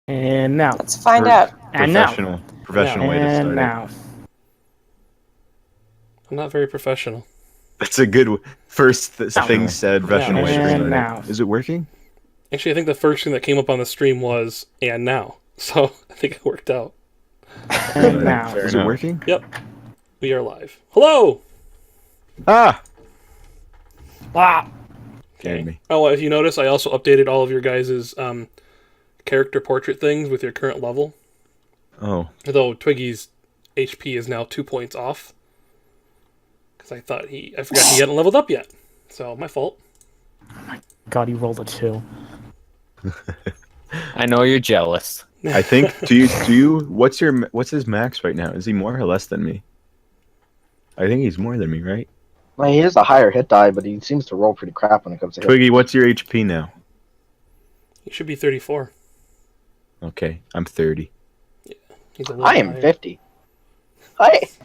And now. Let's find out. And now. Professional way to start And it. now. I'm not very professional. That's a good first thing said. Professional way to And start now. it. Is it working? Actually, I think the first thing that came up on the stream was "and now," so I think it worked out. And now. Is it working? Yep, we are live. Hello. Ah. Okay. Me. Oh, if you notice, I also updated all of your guys' character portrait things with your current level. Oh. Although Twiggy's HP is now 2 points off. Because I forgot he hadn't leveled up yet. So, my fault. God, he rolled a 2. I know you're jealous. I think. Do you? What's his max right now? Is he more or less than me? I think he's more than me, right? Well, he has a higher hit die, but he seems to roll pretty crap when it comes to hit. Twiggy, what's your HP now? He should be 34. Okay, I'm 30. He's a little I am higher. 50.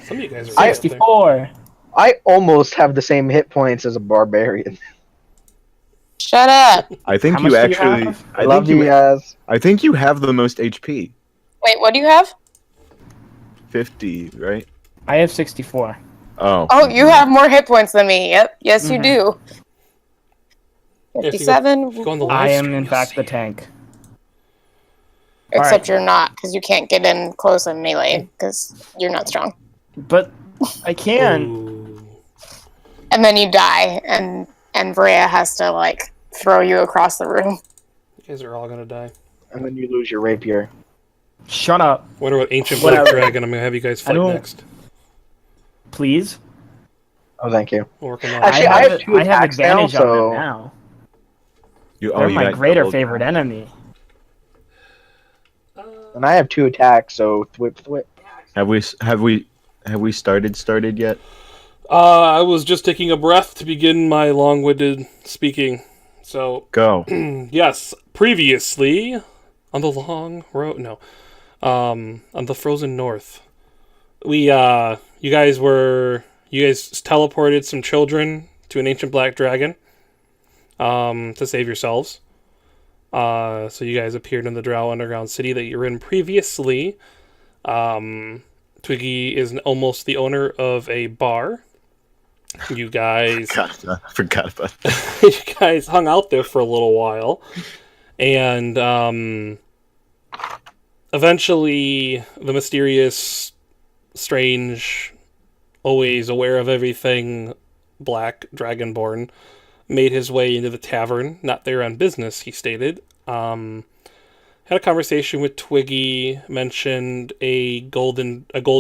Some of you guys are way up there. 64. I almost have the same hit points as a barbarian. Shut up. I think How you much do you actually. have? I love you guys. I think you have the most HP. Wait, what do you have? 50, right? I have 64. Oh. Oh, you have more hit points than me. Yep. Yes, you do. if you 57. Go on the I live am, stream, in you'll fact, see. the tank. Except Alright. you're not, because you can't get in close and melee, because you're not strong. But I can. Ooh. And then you die, and Brea has to, like, throw you across the room. You guys are all gonna die. And then you lose your rapier. Shut up, Wonder what ancient black Whatever. dragon I'm gonna have you guys fight don't- next. please. Oh, thank you. We'll work on that. Actually, I have two I have attacks now, advantage on so- them now. You They're my got greater doubled. favorite enemy. And I have 2 attacks, so thwip. Have we started yet? I was just taking a breath to begin my long-winded speaking. So, Go. yes, previously on the long road, no, on the frozen north, you guys teleported some children to an ancient black dragon, to save yourselves. So you guys appeared in the Drow underground city that you were in previously. Twiggy is almost the owner of a bar. You guys God, I forgot about that. you guys hung out there for a little while, and eventually the mysterious, strange, always aware of everything black dragonborn made his way into the tavern, not there on business, he stated. Had a conversation with Twiggy, mentioned a gold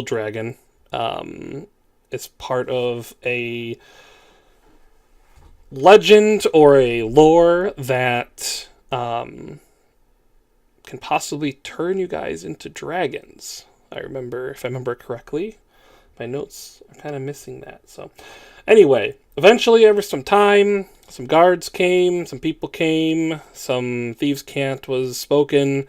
dragon. It's part of a legend or a lore that can possibly turn you guys into dragons. If I remember correctly. My notes are kind of missing that. So, anyway, eventually, over some time, some guards came, some people came, some thieves' cant was spoken.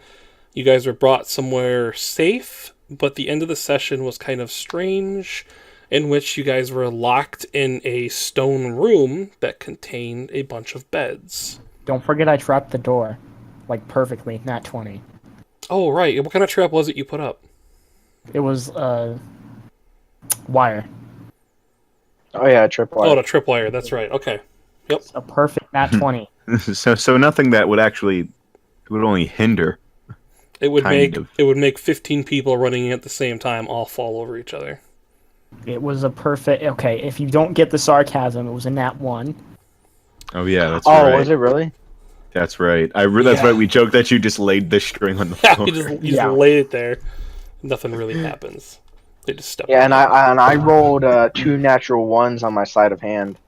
You guys were brought somewhere safe, but the end of the session was kind of strange, in which you guys were locked in a stone room that contained a bunch of beds. Don't forget I trapped the door. Like, perfectly, not 20. Oh, right. What kind of trap was it you put up? It was, wire. Oh yeah, tripwire. Oh, the tripwire. That's right. Okay. Yep. A perfect nat 20. So nothing that would only hinder. It would Kind of. make 15 people running at the same time all fall over each other. It was a perfect... Okay, if you don't get the sarcasm, it was a nat 1. Oh yeah, that's Oh, right. was it really? That's right. That's right. We joked that you just laid the string on the Yeah, floor. you just Yeah. lay it there. Nothing really happens. They just step. Yeah, on and it. I rolled 2 natural 1s on my sleight of hand,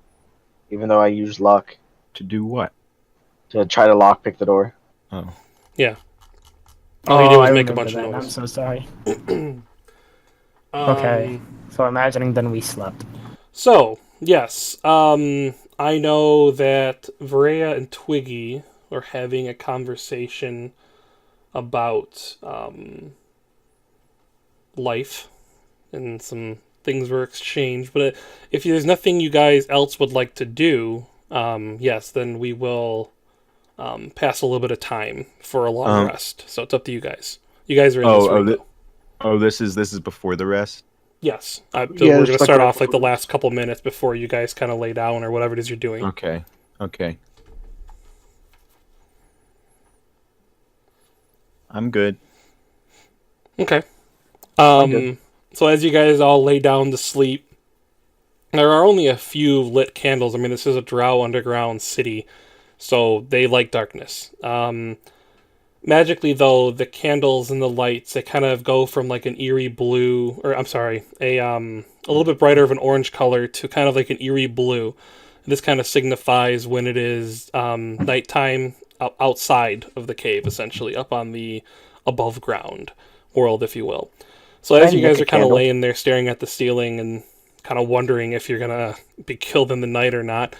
even though I used luck To do what? to try to lockpick the door. Oh. All you did was I make a remember bunch of that. I'm noise. so sorry. Okay. So imagining then we slept. So, yes, I know that Varea and Twiggy are having a conversation about life, and some things were exchanged. But if there's nothing you guys else would like to do, yes, then we will pass a little bit of time for a long rest. So it's up to you guys. You guys are in this room, though. This is before the rest. Yes. So Yeah, we're it's going to like start right off like the before. last couple minutes before you guys kind of lay down or whatever it is you're doing. Okay. I'm good. Okay. good. So as you guys all lay down to sleep, there are only a few lit candles. I mean, this is a Drow underground city, so they like darkness. Magically, though, the candles and the lights, they kind of go from like an eerie blue, or I'm sorry, a little bit brighter of an orange color to kind of like an eerie blue. This kind of signifies when it is nighttime outside of the cave, essentially, up on the above ground world, if you will. So as you guys are kind of laying there staring at the ceiling and kind of wondering if you're going to be killed in the night or not,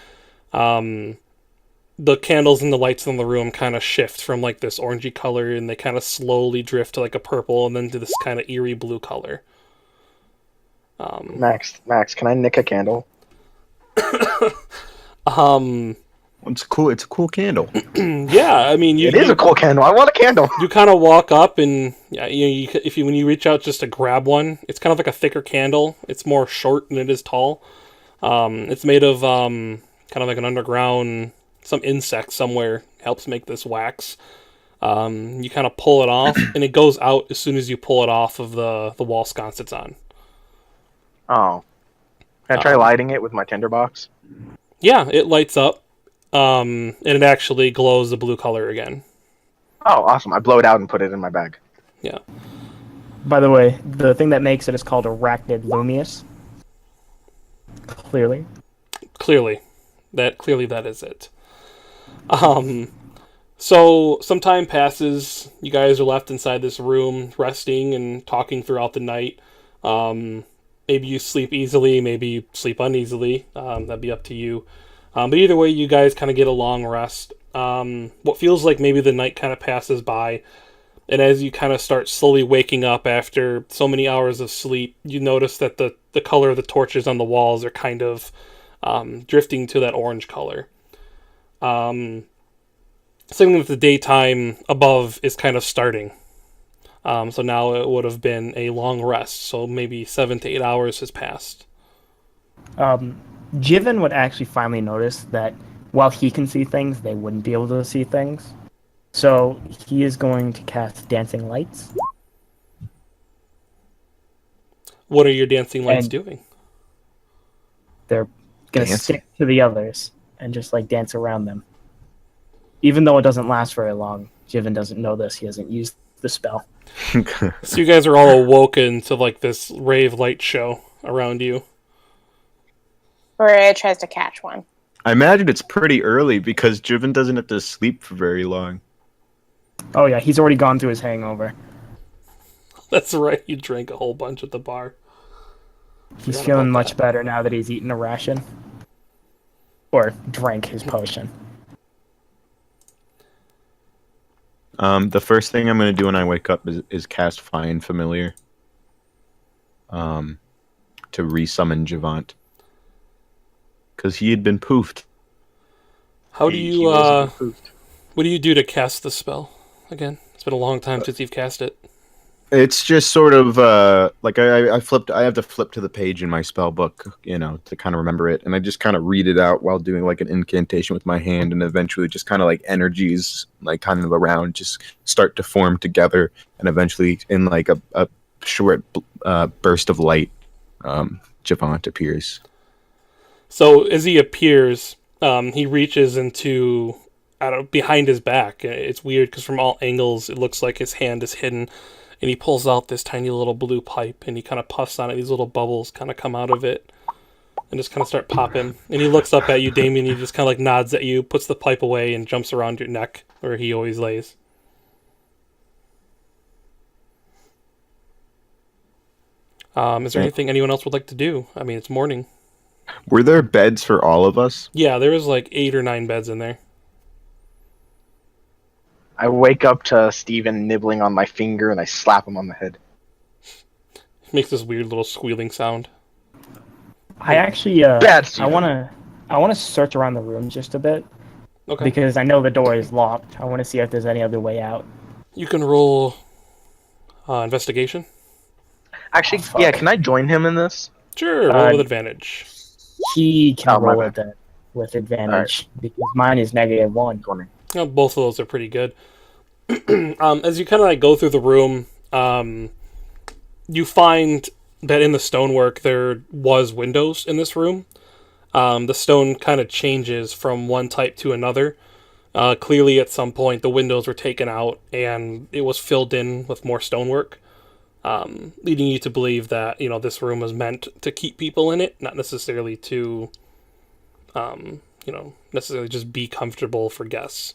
the candles and the lights in the room kind of shift from like this orangey color and they kind of slowly drift to like a purple and then to this kind of eerie blue color. Max, can I nick a candle? It's cool. It's a cool candle. Yeah, I mean, It is a cool candle. I want a candle. You kind of walk up and when you reach out just to grab one, it's kind of like a thicker candle. It's more short than it is tall. It's made of kind of like an underground, some insect somewhere helps make this wax. You kind of pull it off and it goes out as soon as you pull it off of the wall sconce it's on. Oh. Can I try lighting it with my tinderbox? Yeah, it lights up. And it actually glows the blue color again. Oh, awesome. I blow it out and put it in my bag. Yeah. By the way, the thing that makes it is called Arachnid Lumious. Clearly. Clearly that is it. So some time passes. You guys are left inside this room, resting and talking throughout the night. Maybe you sleep easily, maybe you sleep uneasily. That'd be up to you. But either way, you guys kind of get a long rest. What feels like maybe the night kind of passes by, and as you kind of start slowly waking up after so many hours of sleep, you notice that the color of the torches on the walls are kind of drifting to that orange color. Same with the daytime above is kind of starting. So now it would have been a long rest, so maybe 7 to 8 hours has passed. Jiven would actually finally notice that while he can see things, they wouldn't be able to see things. So he is going to cast Dancing Lights. What are your dancing lights doing? They're going to stick to the others and just like dance around them. Even though it doesn't last very long, Jiven doesn't know this. He hasn't used the spell. So you guys are all awoken to like this rave light show around you. Maria tries to catch one. I imagine it's pretty early because Jiven doesn't have to sleep for very long. Oh yeah, he's already gone through his hangover. That's right, you drank a whole bunch at the bar. He's feeling much better now that he's eaten a ration. Or drank his potion. The first thing I'm going to do when I wake up is cast Find Familiar. To resummon Javant. Because he had been poofed. How do you, what do you do to cast the spell? Again, it's been a long time since you've cast it. It's just sort of, like, I have to flip to the page in my spell book, to kind of remember it. And I just kind of read it out while doing, like, an incantation with my hand. And eventually just kind of, like, energies, like, kind of around just start to form together. And eventually, in, like, a short burst of light, Javant appears. So as he appears, he reaches into behind his back. It's weird because from all angles it looks like his hand is hidden, and he pulls out this tiny little blue pipe and he kind of puffs on it. These little bubbles kind of come out of it and just kind of start popping. And he looks up at you, Damien. He just kind of like nods at you, puts the pipe away, and jumps around your neck where he always lays. Is there anything anyone else would like to do? I mean, it's morning. Were there beds for all of us? Yeah, there was like 8 or 9 beds in there. I wake up to Steven nibbling on my finger and I slap him on the head. It makes this weird little squealing sound. I actually, Bad I want to search around the room just a bit. Okay. Because I know the door is locked. I want to see if there's any other way out. You can roll investigation. Actually, Oh, yeah. fuck. Can I join him in this? Sure, roll with advantage. He can Oh, my roll bad. with advantage because mine is -1. 20. Both of those are pretty good. As you kind of like go through the room, you find that in the stonework there was windows in this room. The stone kind of changes from one type to another. Clearly, at some point, the windows were taken out and it was filled in with more stonework, leading you to believe that this room was meant to keep people in it, not necessarily to, necessarily just be comfortable for guests.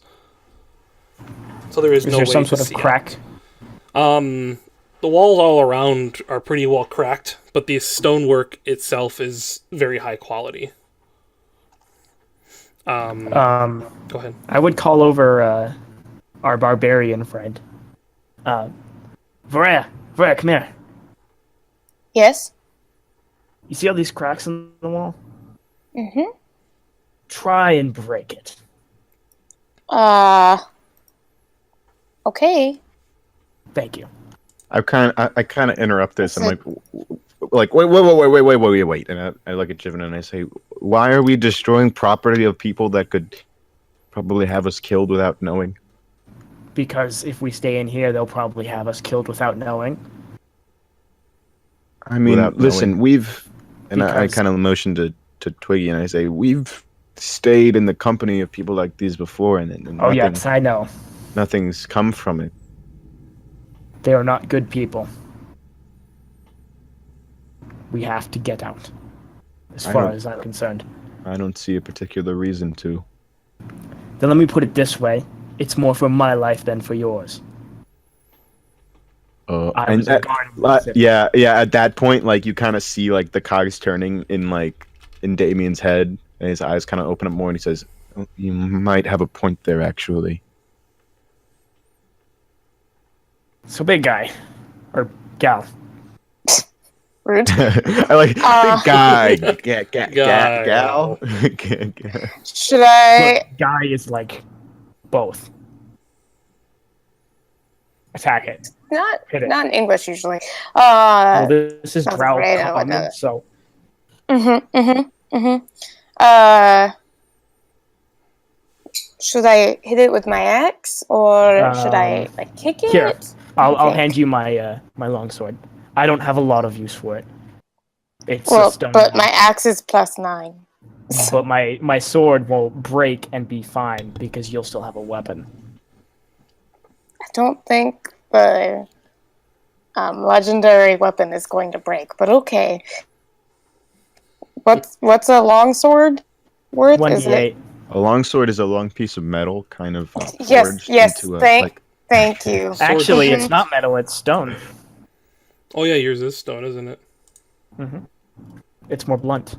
So there is Is no there way some to sort of see crack? it. The walls all around are pretty well cracked, but the stonework itself is very high quality. Go ahead. I would call over our barbarian friend. Varia, come here. Yes. You see all these cracks in the wall? Mm-hmm. Try and break it. Okay. Thank you. I kind of interrupt this. I'm wait, and I look at Jiven and I say, why are we destroying property of people that could probably have us killed without knowing? Because if we stay in here, they'll probably have us killed without knowing. I mean, Without listen, knowing. we've, and I Because- kind of motion to Twiggy and I say, we've stayed in the company of people like these before, and Oh yes, I know. nothing's come from it. They are not good people. We have to get out. As I far don't- as I'm concerned. I don't see a particular reason to. Then let me put it this way. It's more for my life than for yours. I was a guard in the city. Yeah. At that point, like you kind of see like the cogs turning in Damien's head, and his eyes kind of open up more, and he says, "Oh, you might have a point there, actually." So big guy. Or gal. Rude. I like big guy, gal. Should I? Look, guy is like both. Attack it. Not Hit it. not in English usually. Well, this is sounds Drow great, I like common, that. so Should I hit it with my axe or should I like kick it? here. I'll Okay. hand you my my longsword. I don't have a lot of use for it. It's a Well, stone. but my axe is +9. But my sword will break and be fine because you'll still have a weapon. I don't think the legendary weapon is going to break, but okay. What's a longsword worth? Is it? 1d8. A longsword is a long piece of metal, kind of Yes, forged yes. into a, Thank you. Actually, Mhm. it's not metal. It's stone. Oh yeah, yours is stone, isn't it? It's more blunt.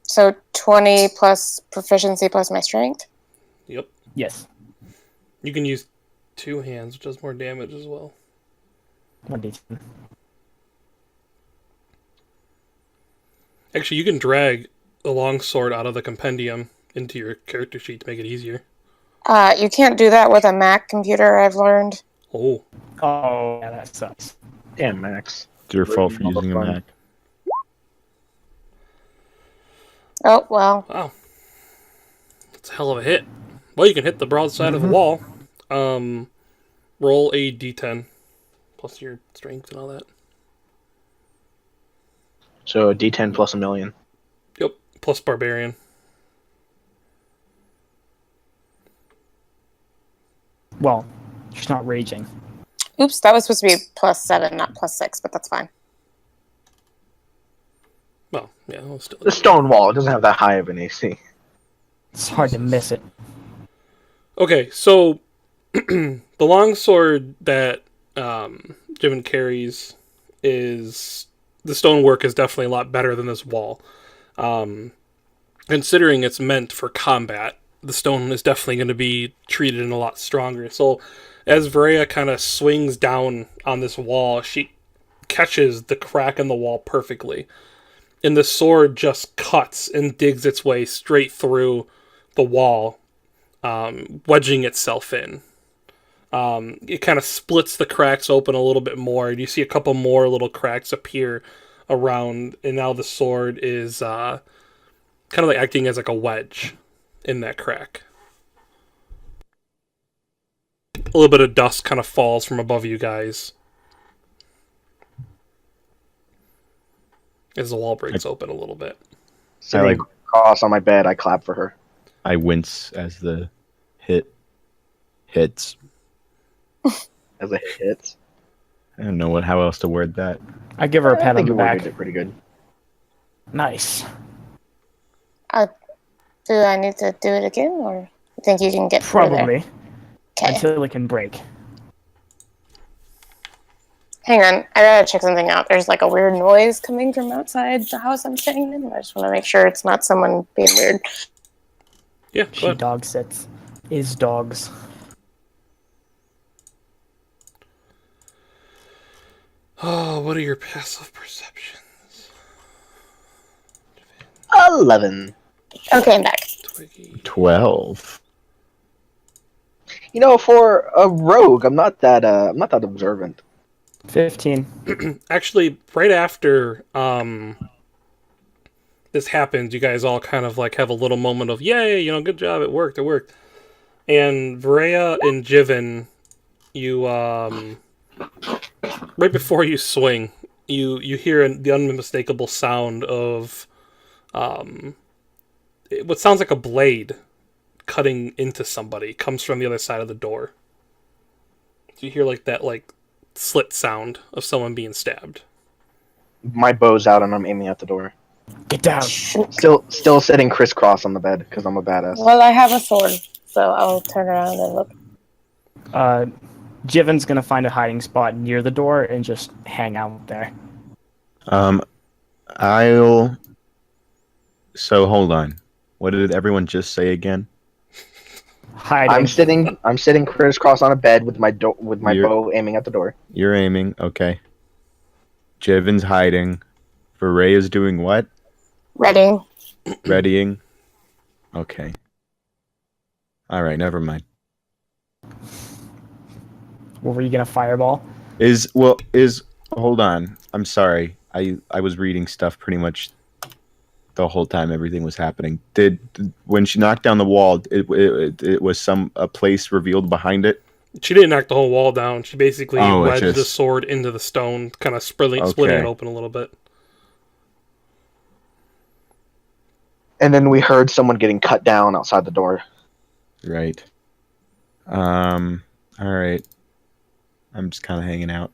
So 20 plus proficiency plus my strength. Yep. Yes. You can use 2 hands, which does more damage as well. 1d10. Actually, you can drag the longsword out of the compendium into your character sheet to make it easier. You can't do that with a Mac computer, I've learned. Oh. Oh, yeah, that sucks. Damn, Max. It's your fault for All the using a fun. Mac. Oh, well. Wow. That's a hell of a hit. Well, you can hit the broadside of the wall. Roll a d10. Plus your strength and all that. So a D10 plus a million. Yep. Plus barbarian. Well, she's not raging. Oops, that was supposed to be +7, not +6, but that's fine. Well, yeah, well, still. The stone wall, it doesn't have that high of an AC. It's hard to miss it. Okay, so the longsword that Jiven carries is the stonework is definitely a lot better than this wall. Considering it's meant for combat, the stone is definitely going to be treated in a lot stronger. So as Varia kind of swings down on this wall, she catches the crack in the wall perfectly. And the sword just cuts and digs its way straight through the wall, wedging itself in. It kind of splits the cracks open a little bit more. You see a couple more little cracks appear around, and now the sword is kind of like acting as like a wedge in that crack. A little bit of dust kind of falls from above you guys as the wall breaks open a little bit. Sitting across on my bed, I clap for her. I wince as the hits. As it hits. I don't know how else to word that. I give her a I pat on think the you back. worded it pretty good. Nice. Do I need to do it again, or you think you can get through there? Probably. Okay. Until it can break. Hang on, I gotta check something out. There's like a weird noise coming from outside the house I'm staying in. I just want to make sure it's not someone being weird. Yeah, She but dog sits. Is dogs. oh, what are your passive perceptions? 11. Okay, I'm back. Twiggy. 12. You know, for a rogue, I'm not that observant. 15. Actually, right after this happens, you guys all kind of like have a little moment of yay, good job, it worked. And Varea and Jiven, you right before you swing, you hear the unmistakable sound of what sounds like a blade cutting into somebody comes from the other side of the door. So you hear like that slit sound of someone being stabbed. My bow's out and I'm aiming at the door. Get down. Still sitting crisscross on the bed because I'm a badass. Well, I have a sword, so I'll turn around and look. Jiven's gonna find a hiding spot near the door and just hang out there. So hold on. What did everyone just say again? Hiding. I'm sitting crisscross on a bed with my bow aiming at the door. You're aiming, okay. Jiven's hiding. Varea's doing what? Ready? Readying. Okay. Alright, never mind. What were you gonna fireball? Hold on. I'm sorry. I was reading stuff pretty much the whole time everything was happening. When she knocked down the wall, it was a place revealed behind it? She didn't knock the whole wall down. She basically wedged the just... sword into the stone, kind of splitting it open a little bit. And then we heard someone getting cut down outside the door. Right. Alright. I'm just kind of hanging out.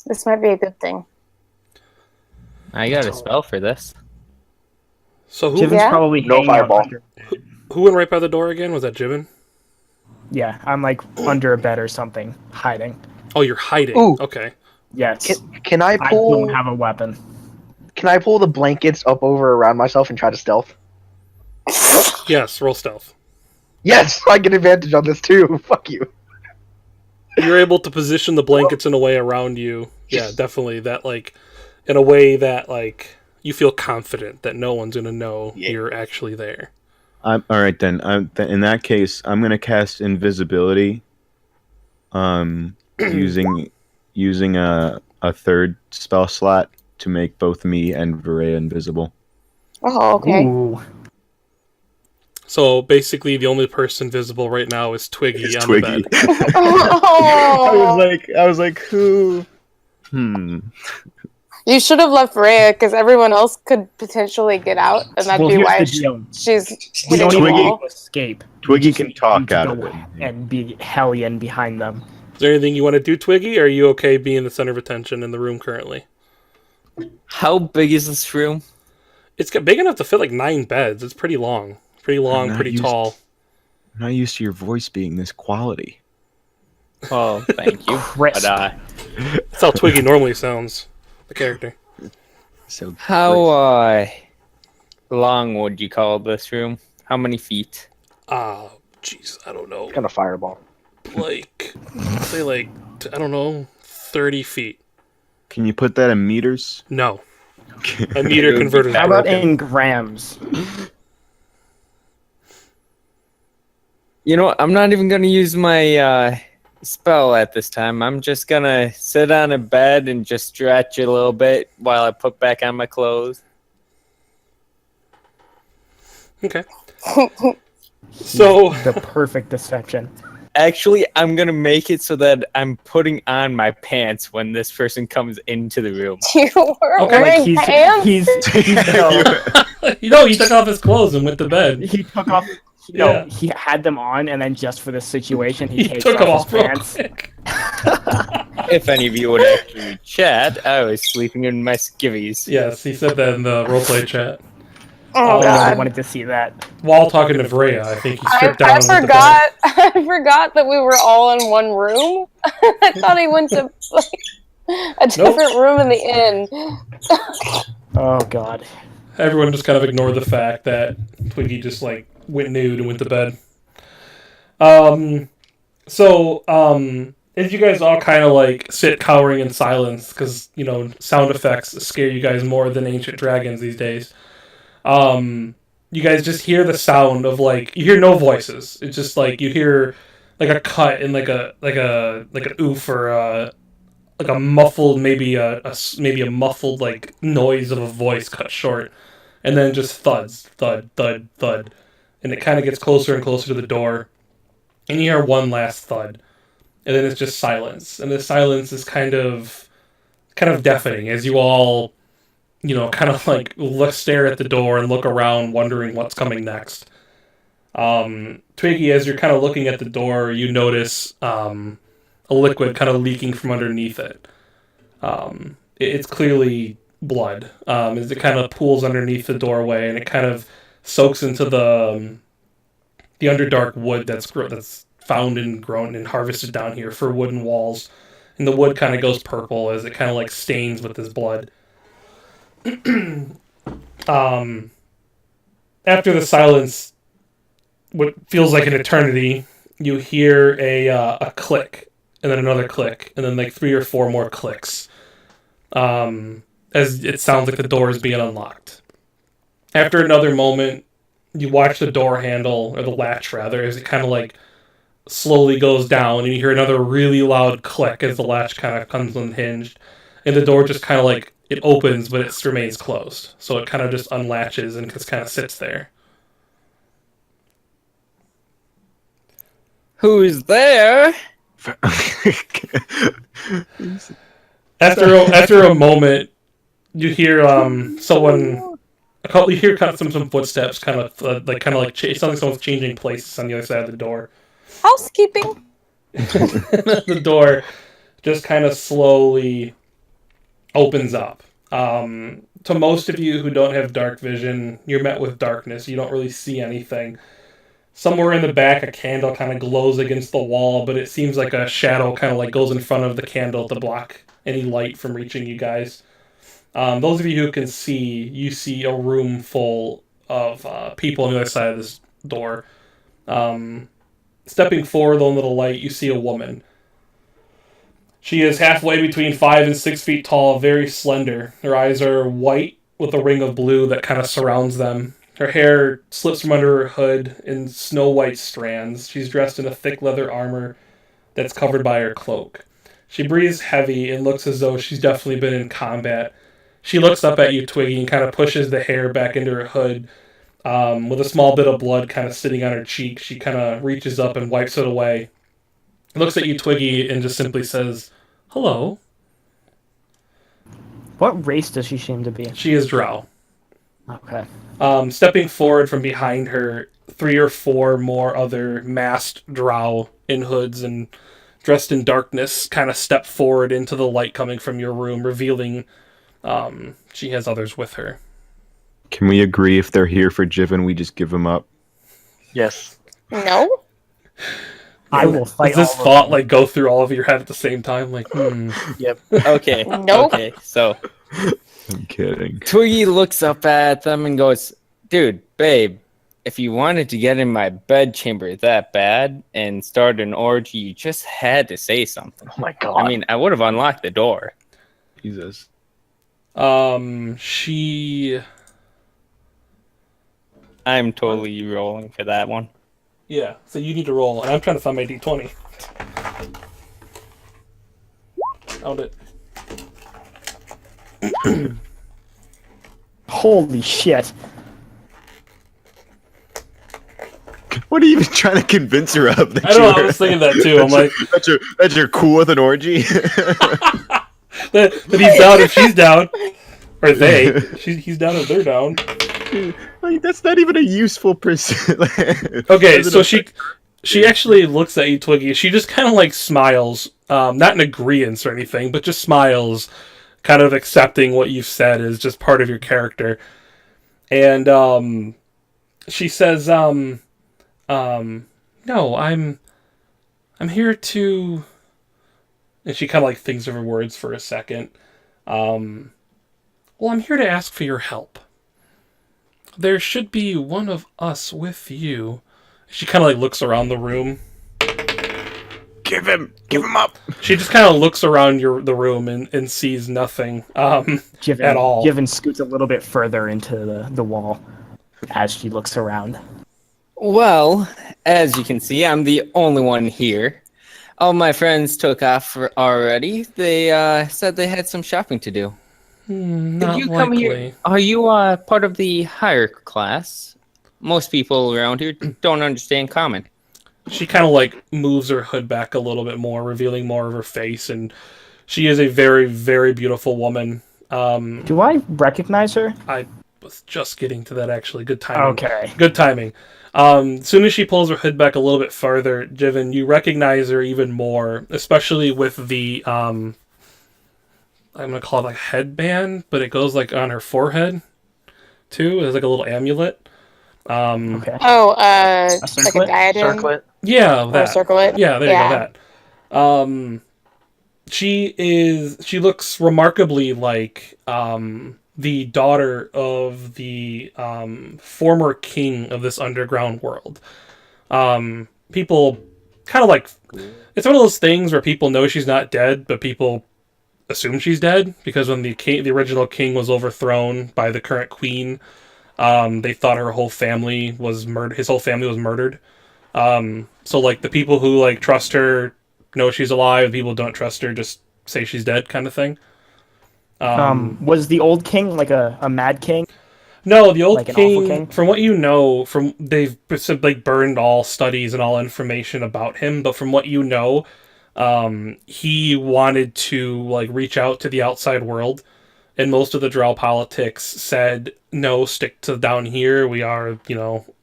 This might be a good thing. I got a spell for this. So Jiven's probably No hanging out fireball. under- who went right by the door again? Was that Jiven? Yeah, I'm like under a bed or something, hiding. Oh, you're hiding. Ooh. Okay. Yes. Can I I pull? don't have a weapon. Can I pull the blankets up over around myself and try to stealth? Yes, roll stealth. Yes, I get advantage on this too. Fuck you. You're able to position the blankets in a way around you. Yeah, definitely. That in a way that you feel confident that no one's gonna know you're actually there. All right then. In that case, I'm gonna cast invisibility. Using a third spell slot to make both me and Varea invisible. Oh, okay. Ooh. So basically, the only person visible right now is Twiggy It's on Twiggy. the bed. Oh. I was like, who? You should have left Rhea, because everyone else could potentially get out, and that'd Well, be here's why the deal. she's We hitting don't the even wall. need to escape. Twiggy We just can need talk you to out go of it. and be hellion behind them. Is there anything you want to do, Twiggy? Or are you okay being the center of attention in the room currently? How big is this room? It's big enough to fit 9 beds. It's pretty long. Pretty long, pretty tall. I'm not used to your voice being this quality. Oh, thank you. Crisp. But, That's how Twiggy normally sounds, the character. So how long would you call this room? How many feet? Jeez, I don't know. Kind of fireball. Say I don't know, 30 feet. Can you put that in meters? No. A meter converter is How about broken. in grams? You know what? I'm not even gonna use my spell at this time. I'm just gonna sit on a bed and just stretch a little bit while I put back on my clothes. Okay. So The perfect deception. Actually, I'm gonna make it so that I'm putting on my pants when this person comes into the room. You weren't Okay. wearing He's pants? he took off his clothes and went to bed. he took off. Yeah. No, he had them on, and then just for this situation, He takes took them off off his real pants. quick. If any of you would actually chat, I was sleeping in my skivvies. Yes, he said that in the roleplay chat. Oh I god. wanted to see that. While talking to Freya, I think he I stripped down and went to bed. forgot. I forgot that we were all in one room. I thought he went to a different room in the inn. Oh God. Everyone just kind of ignored the fact that Twiggy just like went nude and went to bed. As you guys all kind of like sit cowering in silence because sound effects scare you guys more than ancient dragons these days. You guys just hear the sound of you hear no voices. It's just like you hear like a cut and like an oof or like a muffled maybe a muffled like noise of a voice cut short, and then just thuds, thud, thud, thud, and it kind of gets closer and closer to the door, and you hear one last thud, and then it's just silence, and the silence is kind of deafening as you all kind of stare at the door and look around, wondering what's coming next. Twiggy, as you're kind of looking at the door, you notice a liquid kind of leaking from underneath it. It's clearly blood, as it kind of pools underneath the doorway, and it kind of soaks into the underdark wood that's found and grown and harvested down here for wooden walls, and the wood kind of goes purple as it kind of stains with this blood. After the silence, what feels like an eternity, you hear a click, and then another click, and then 3 or 4 more clicks. As it sounds like the door is being unlocked. After another moment, you watch the door handle, or the latch rather, as it kind of slowly goes down, and you hear another really loud click as the latch kind of comes unhinged, and the door just kind of it opens, but it remains closed. So it kind of just unlatches and just kind of sits there. Who's there? After a moment, you hear someone. You hear kind of some footsteps, kind of sounds like someone's changing places on the other side of the door. Housekeeping. The door just kind of slowly opens up. To most of you who don't have dark vision, you're met with darkness. You don't really see anything. Somewhere in the back, a candle kind of glows against the wall, but it seems like a shadow kind of goes in front of the candle to block any light from reaching you guys. Those of you who can see, you see a room full of people on the other side of this door. Stepping forward under the light, you see a woman. She is halfway between 5 and 6 feet tall, very slender. Her eyes are white with a ring of blue that kind of surrounds them. Her hair slips from under her hood in snow-white strands. She's dressed in a thick leather armor that's covered by her cloak. She breathes heavy and looks as though she's definitely been in combat. She looks up at you, Twiggy, and kind of pushes the hair back into her hood. With a small bit of blood kind of sitting on her cheek, she kind of reaches up and wipes it away. Looks at you, Twiggy, and just simply says, "Hello." What race does she seem to be? She is Drow. Okay. Stepping forward from behind her, 3 or 4 more other masked Drow in hoods and dressed in darkness kind of step forward into the light coming from your room, revealing she has others with her. Can we agree if they're here for Jiven, we just give them up? Yes. No. I will fight. Does this all of thought them. go through all of your head at the same time? Yep. Okay. Nope. Okay, so I'm kidding. Twiggy looks up at them and goes, "Dude, babe, if you wanted to get in my bedchamber that bad and start an orgy, you just had to say something. Oh my god. I mean, I would have unlocked the door." Jesus. She... I'm totally rolling for that one. Yeah, so you need to roll, and I'm trying to find my d20. Found it. Holy shit. What are you even trying to convince her of? That I don't know, I you're- was thinking that too. I'm like, that you're cool with an orgy. that he's down if she's down. Or they. He's down if they're down. Like, that's not even a useful person. Okay, so she actually looks at you, Twiggy. She just kind of like smiles, not in agreement or anything, but just smiles, kind of accepting what you've said is just part of your character. And she says, "No, I'm here to." And she kind of like thinks of her words for a second. Well, I'm here to ask for your help. There should be one of us with you. She kind of like looks around the room. Give him up. She just kind of looks around the room and sees nothing at all. Jiven scoots a little bit further into the wall as she looks around. Well, as you can see, I'm the only one here. All my friends took off already. They said they had some shopping to do. Not Did you likely. come here? Are you part of the higher class? Most people around here don't understand common. She kind of like moves her hood back a little bit more, revealing more of her face, and she is a very, very beautiful woman. Do I recognize her? I was just getting to that actually. Good timing. Okay. Good timing. As soon as she pulls her hood back a little bit farther, Jiven, you recognize her even more, especially with the I'm gonna call it like headband, but it goes like on her forehead too. It's like a little amulet. Okay. Oh, A like a circlet? diadem Circlet. Yeah, or a that. circlet. Yeah, there you go. That. She looks remarkably like the daughter of the former king of this underground world. People kind of like, it's one of those things where people know she's not dead, but people assume she's dead because when the original king was overthrown by the current queen, they thought her whole family was murdered. His whole family was murdered. So like the people who like trust her know she's alive. People who don't trust her just say she's dead, kind of thing. Was the old king like a mad king? No, the old Like an awful king, king? from what you know, they've like burned all studies and all information about him. But from what you know, he wanted to like reach out to the outside world, and most of the Drow politics said no, stick to down here. We are,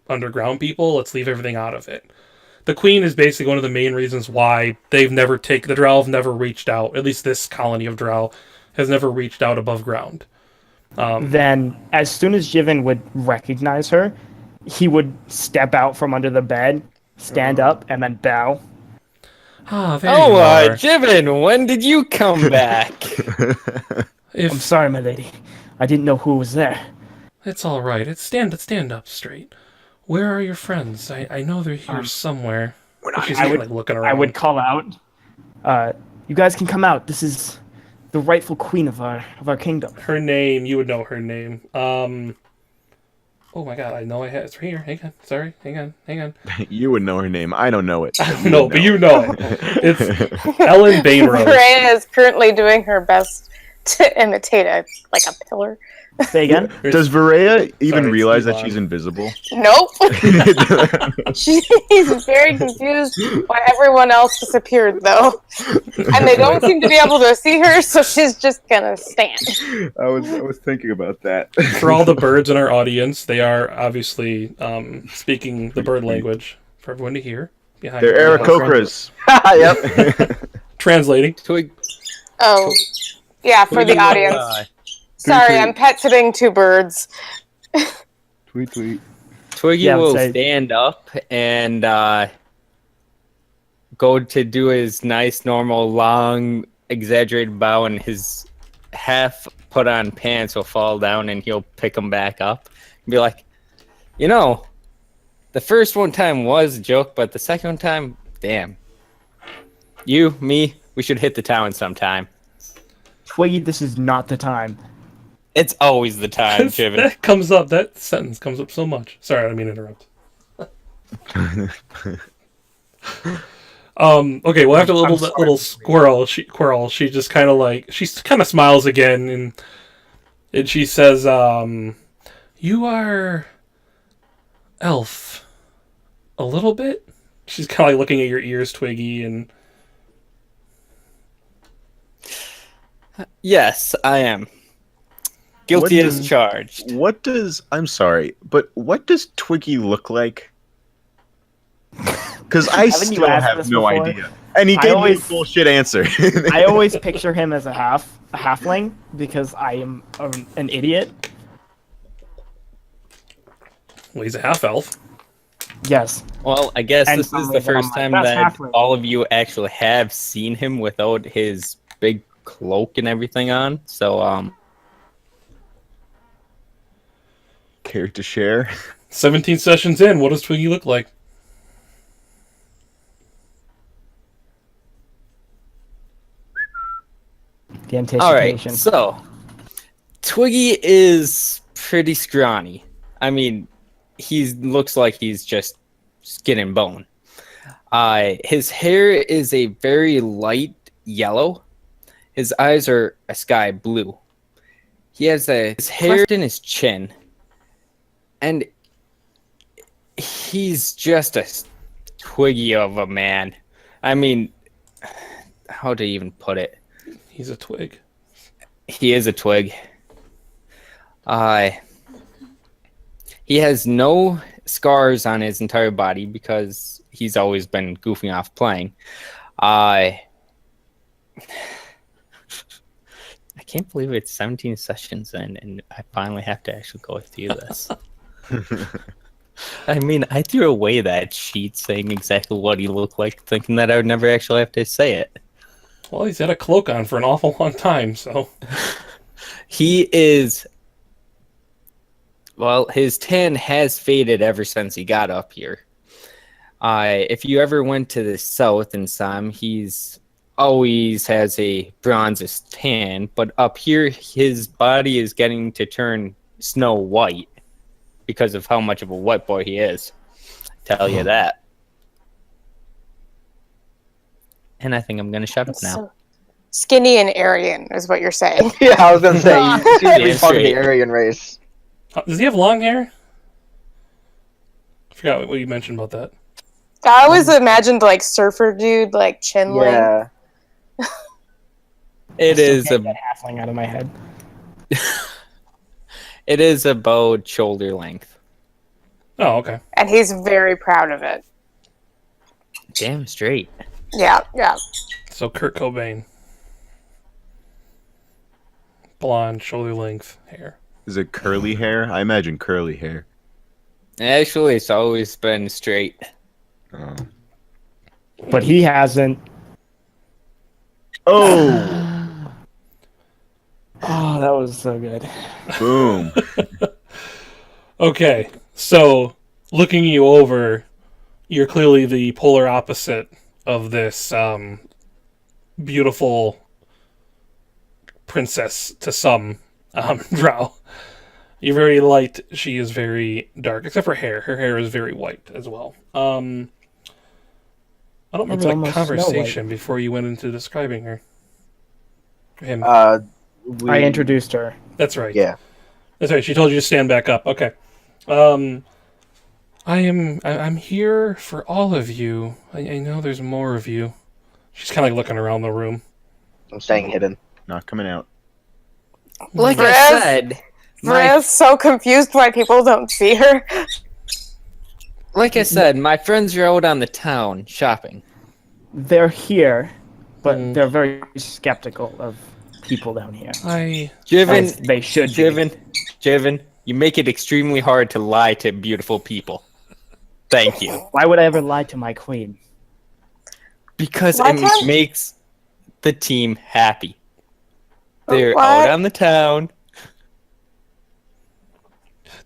underground people. Let's leave everything out of it. The Queen is basically one of the main reasons why the Drow have never reached out. At least this colony of Drow has never reached out above ground. Then, as soon as Jiven would recognize her, he would step out from under the bed, stand up, and then bow. Ah, there you Oh, are. Jiven, when did you come back? I'm sorry, my lady. I didn't know who was there. It's all right. Stand up straight. Where are your friends? I know they're here somewhere. She's like looking around. I would call out, you guys can come out. This is the rightful queen of our kingdom. Her name, you would know her name. Oh my god, I know I have it's right here. Hang on. Sorry. Hang on. You would know her name. I don't know it. No, but you know it. It's Ellen Bainrose. Freya is currently doing her best to imitate a pillar. Say again? Does Varea even Sorry, realize Steve that on. she's invisible? Nope. She's very confused why everyone else disappeared, though. And they don't seem to be able to see her, so she's just gonna stand. I was thinking about that. For all the birds in our audience, they are obviously speaking the bird language for everyone to hear. Behind They're me. Aarakocras. Yep. Translating. Twig, Oh, yeah, for the audience. Sorry, I'm pet sitting two birds. Tweet. Twiggy Yeah, I would will say- stand up and go to do his nice, normal, long, exaggerated bow, and his half put on pants will fall down, and he'll pick them back up and be like, the first one time was a joke, but the second one time, damn. You, me, we should hit the town sometime. Twiggy, this is not the time. It's always the time, Jiven. That sentence comes up so much. Sorry, I didn't mean to interrupt. Okay, well after the I'm sorry. little squirrel, she just kind of like she kind of smiles again, and she says, "You are elf, a little bit." She's kind of like looking at your ears, Twiggy, and Yes, I am. Guilty as charged. What does I'm sorry, but what does Twiggy look like? Because I Haven't you still asked have this no before? idea. And he I gave me a always- bullshit answer. I always picture him as a halfling because I am an idiot. well, he's a half elf. Yes. Well, I guess And this is some the of them, first like, time that's that halfling. all of you actually have seen him without his big cloak and everything on. So, Care to share? 17 sessions in, what does Twiggy look like? The all right. anticipation. So, Twiggy is pretty scrawny. I mean, he looks like he's just skin and bone. His hair is a very light yellow. His eyes are a sky blue. He has his hair in his chin. And he's just a Twiggy of a man. I mean, how to even put it? He's a twig. He is a twig. He has no scars on his entire body because he's always been goofing off playing. I can't believe it's 17 sessions in, and I finally have to actually go through this. I mean, I threw away that sheet saying exactly what he looked like, thinking that I would never actually have to say it. Well, he's had a cloak on for an awful long time, so... He is... Well, his tan has faded ever since he got up here. If you ever went to the south and saw him, he's always has a bronze tan, but up here, his body is getting to turn snow white because of how much of a wet boy he is. Tell you that. And I think I'm going to shut up now. So skinny and Aryan is what you're saying. Yeah, I was gonna say you seem to be Yeah, part of straight. the Aryan race. Does he have long hair? I forgot what you mentioned about that. I always imagined like surfer dude, like chin length. Yeah. It is Can't get halfling out of my head. it is about shoulder length. Oh, okay. And he's very proud of it. Damn straight. Yeah, yeah. So Kurt Cobain. Blonde, shoulder length hair. Is it curly hair? I imagine curly hair. Actually, it's always been straight. Oh. But he hasn't. Oh! Oh, that was so good. Boom. Okay, so looking you over, you're clearly the polar opposite of this beautiful princess to some Drow. You're very light. She is very dark, except for hair. Her hair is very white as well. I don't remember the almost Snow conversation before you went into describing her. Him. I introduced her. That's right. Yeah. That's right. She told you to stand back up. Okay. I'm here for all of you. I know there's more of you. She's kind of like looking around the room. I'm staying hidden. Not coming out. Like Brez- I said, Maria's so confused why people don't see her. my friends are out on the town shopping. They're here, but Mm. they're very skeptical of people down here. Jiven, As they should be. Jiven, you make it extremely hard to lie to beautiful people. Thank you. Why would I ever lie to my queen? Because Why it can't- makes the team happy. They're What? out on the town.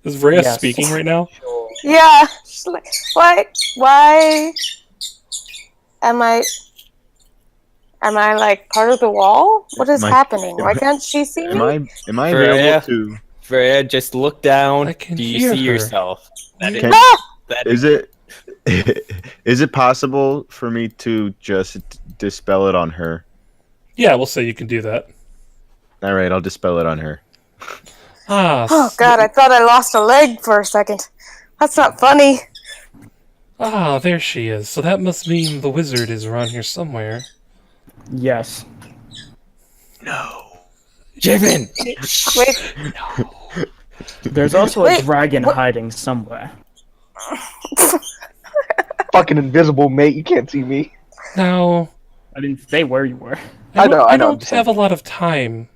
Is Vreya Yes. speaking right now? Yeah. She's like, why am I like part of the wall? What is Am I- happening? Why can't she see Am me? I Freya? available to? Freya, just look down. I can Do you hear see her. yourself? That is, Can- Ah! that Is it Is it possible for me to just dispel it on her? Yeah, we'll say you can do that. All right, I'll dispel it on her. Oh God, I thought I lost a leg for a second. That's not funny. Ah, there she is. So that must mean the wizard is around here somewhere. Yes. No. Jiven! Wait, No. There's also a Wait, dragon what- hiding somewhere. Fucking invisible, mate. You can't see me. Now, I didn't say where you were. I know, I I'm don't just have a saying. lot of time.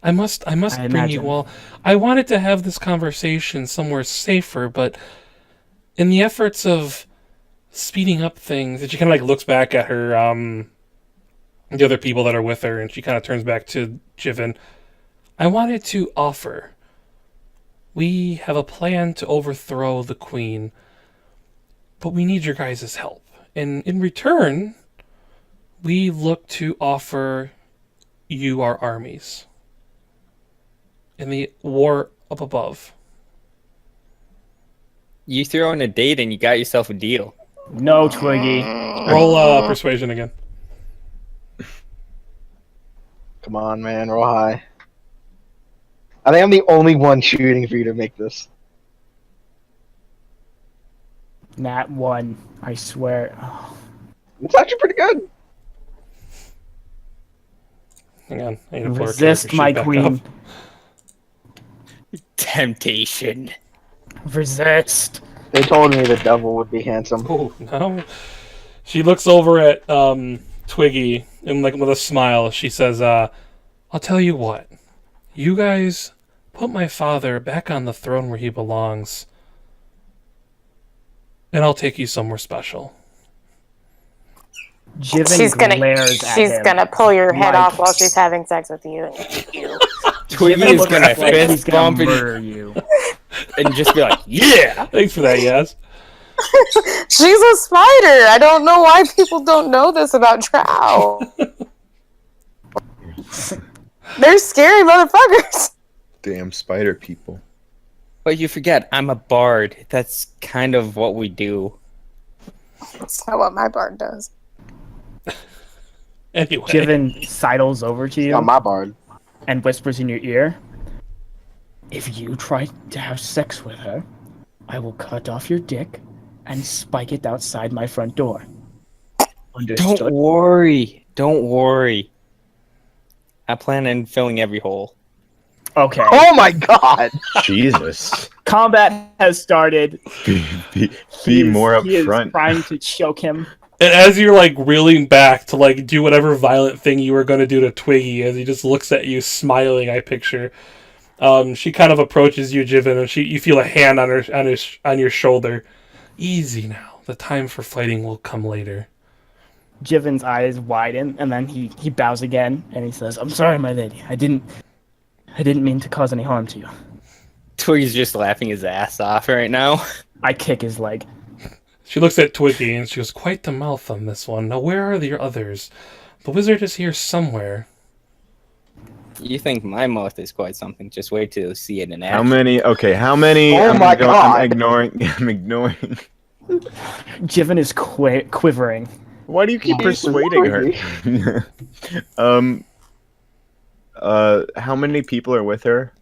I must I bring you imagine. all. I wanted to have this conversation somewhere safer, but in the efforts of speeding up things, and she kind of like looks back at her, the other people that are with her, and she kind of turns back to Jiven. I wanted to offer. We have a plan to overthrow the queen, but we need your guys' help. And in return, we look to offer you our armies in the war up above. You throw in a date and you got yourself a deal. No, Twiggy. Roll persuasion again. Come on, man. Roll high. I think I'm the only one shooting for you to make this. Nat 1. I swear. Oh, It's actually pretty good. Hang on, I need to pull her resist character my sheet back queen. up. Temptation. Resist. They told me the devil would be handsome. Oh no! She looks over at Twiggy and like with a smile, she says, "I'll tell you what. You guys put my father back on the throne where he belongs, and I'll take you somewhere special." Jiven she's glares at she's him. gonna pull your head Like- off while she's having sex with you. Twiggy Jiven is looks gonna like fist he's gonna bump and, murder you. and just be like, yeah! Thanks for that, yes. She's a spider. I don't know why people don't know this about Drow. They're scary motherfuckers. Damn spider people. But you forget, I'm a bard. That's kind of what we do. That's not what my bard does. Anyway, Jiven sidles over to you Not my bard. and whispers in your ear, "If you try to have sex with her, I will cut off your dick and spike it outside my front door." Understood? Don't worry. Don't worry. I plan on filling every hole. Okay. Oh my god! Jesus. Combat has started. Be He is- more He is upfront. trying to choke him. and as you're like reeling back to like do whatever violent thing you were going to do to Twiggy, as he just looks at you smiling, I picture. She kind of approaches you, Jiven, and you feel a hand on your shoulder. Easy now. The time for fighting will come later. Jiven's eyes widen, and then he bows again, and he says, "I'm sorry, my lady. I didn't mean to cause any harm to you." Twiggy's just laughing his ass off right now. I kick his leg. She looks at Twiggy and she goes, "Quite the mouth on this one. Now where are the others? The wizard is here somewhere." You think my mouth is quite something. Just wait till you see it in action. How many? Okay, how many? Oh my God. I'm ignoring. I'm ignoring. Jiven is quivering. Why do you keep He's persuading her? How many people are with her?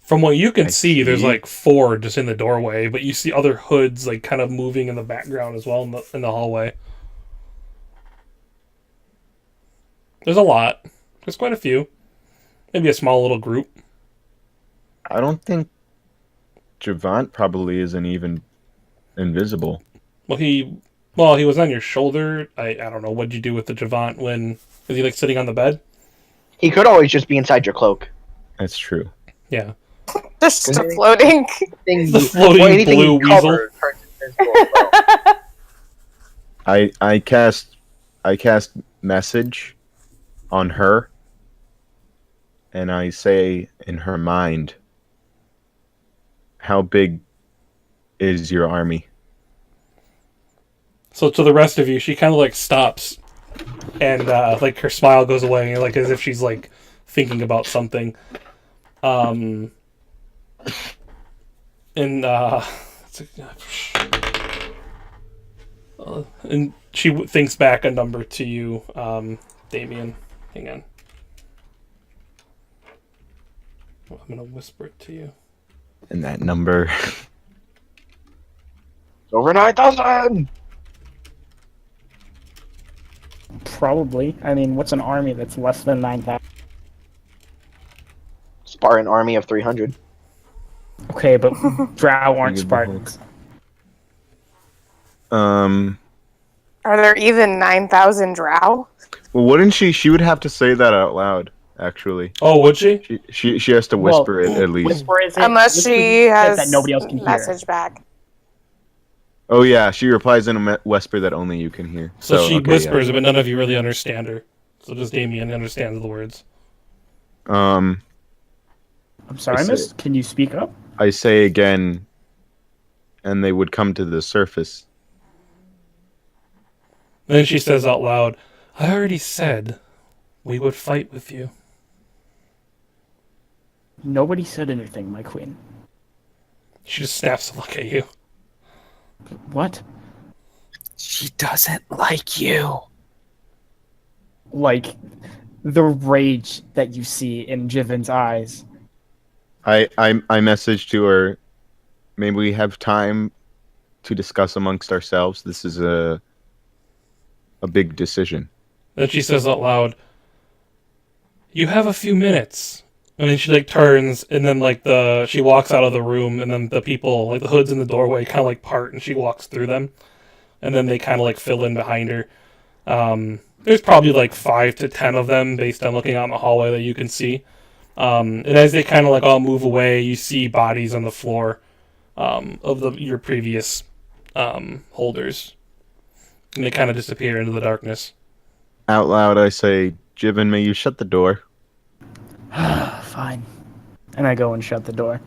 From what you can I see, there's see. like 4 just in the doorway, but you see other hoods like kind of moving in the background as well in the hallway. There's a lot. There's quite a few. Maybe a small little group. I don't think Javant probably isn't even invisible. Well, he was on your shoulder. I don't know. What'd you do with the Javant when... Is he like sitting on the bed? He could always just be inside your cloak. That's true. Yeah. Just a floating. The floating anything blue you weasel. cover turns invisible as well. I cast message on her, and I say in her mind, "How big is your army?" So to the rest of you, she kind of like stops, and like her smile goes away, like as if she's like thinking about something. And let's And she thinks back a number to you, Damien. Hang on. I'm gonna whisper it to you. And that number. Over 9,000. Probably. I mean, what's an army that's less than 9,000? Spartan army of 300. Okay, but Drow aren't Good Spartans. Um. Are there even 9,000 Drow? Well, wouldn't she? She would have to say that out loud. Actually, Oh, would she? she has to whisper it at least. Whisper is it? Unless whisper she says has that nobody else can hear. message back. Oh yeah, she replies in a whisper that only you can hear. So she okay, whispers, but none of you really understand her. So just Damien understands the words. Yeah. I'm sorry, I see. miss. Can you speak up? I say again, and they would come to the surface. Then she says out loud, "I already said we would fight with you." Nobody said anything, my queen. She just snaps a look at you. What? She doesn't like you. Like, the rage that you see in Jiven's eyes. I message to her. Maybe we have time to discuss amongst ourselves. This is a big decision. Then she says out loud, "You have a few minutes." And then she like turns, and then like she walks out of the room, and then the people, like the hoods in the doorway, kind of like part, and she walks through them, and then they kind of like fill in behind her. There's probably like 5 to 10 of them based on looking out in the hallway that you can see. And as they kind of like all move away, you see bodies on the floor of your previous holders, and they kind of disappear into the darkness. Out loud, I say, "Jiven, may you shut the door." Fine. And I go and shut the door.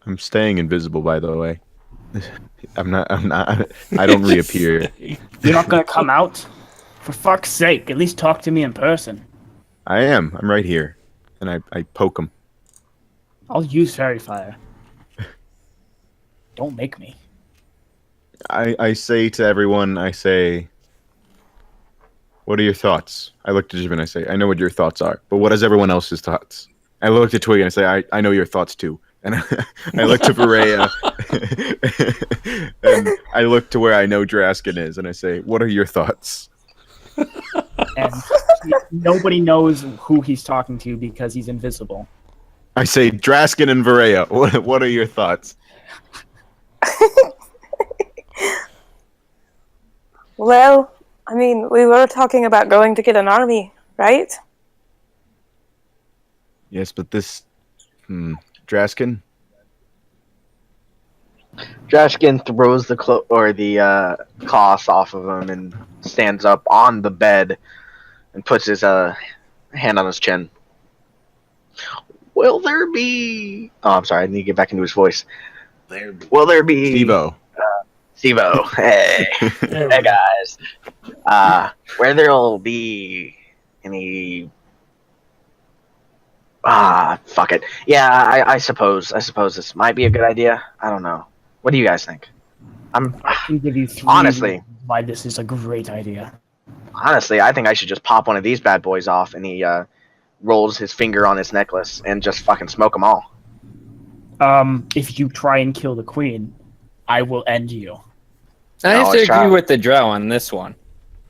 I'm staying invisible, by the way. I'm not. I don't reappear. You're not gonna come out? For fuck's sake, at least talk to me in person. I am. I'm right here, and I poke him. I'll use fairy fire. Don't make me. I say to everyone, I say, "What are your thoughts?" I look to Jiven, I say, "I know what your thoughts are, but what is everyone else's thoughts?" I look at Twiggy and I say, I know your thoughts too. And I look to Varaya, and I look to where I know Draskin is, and I say, "What are your thoughts?" And nobody knows who he's talking to because he's invisible. I say, "Draskin and Varaya, what are your thoughts?" Well, I mean, we were talking about going to get an army, right? Yes, but this, Draskin. Drashkin throws the cloth off of him and stands up on the bed and puts his hand on his chin. Will there be? Oh, I'm sorry. I need to get back into his voice. Will there be? Stevo. Stevo. Hey, hey guys. Where there'll be any? Fuck it. Yeah, I suppose this might be a good idea. I don't know. What do you guys think? I can give you 3 Honestly. reasons why this is a great idea. Honestly, I think I should just pop one of these bad boys off, and he rolls his finger on his necklace and just fucking smoke them all. If you try and kill the queen, I will end you. I have to let's try. agree with the Drow on this one.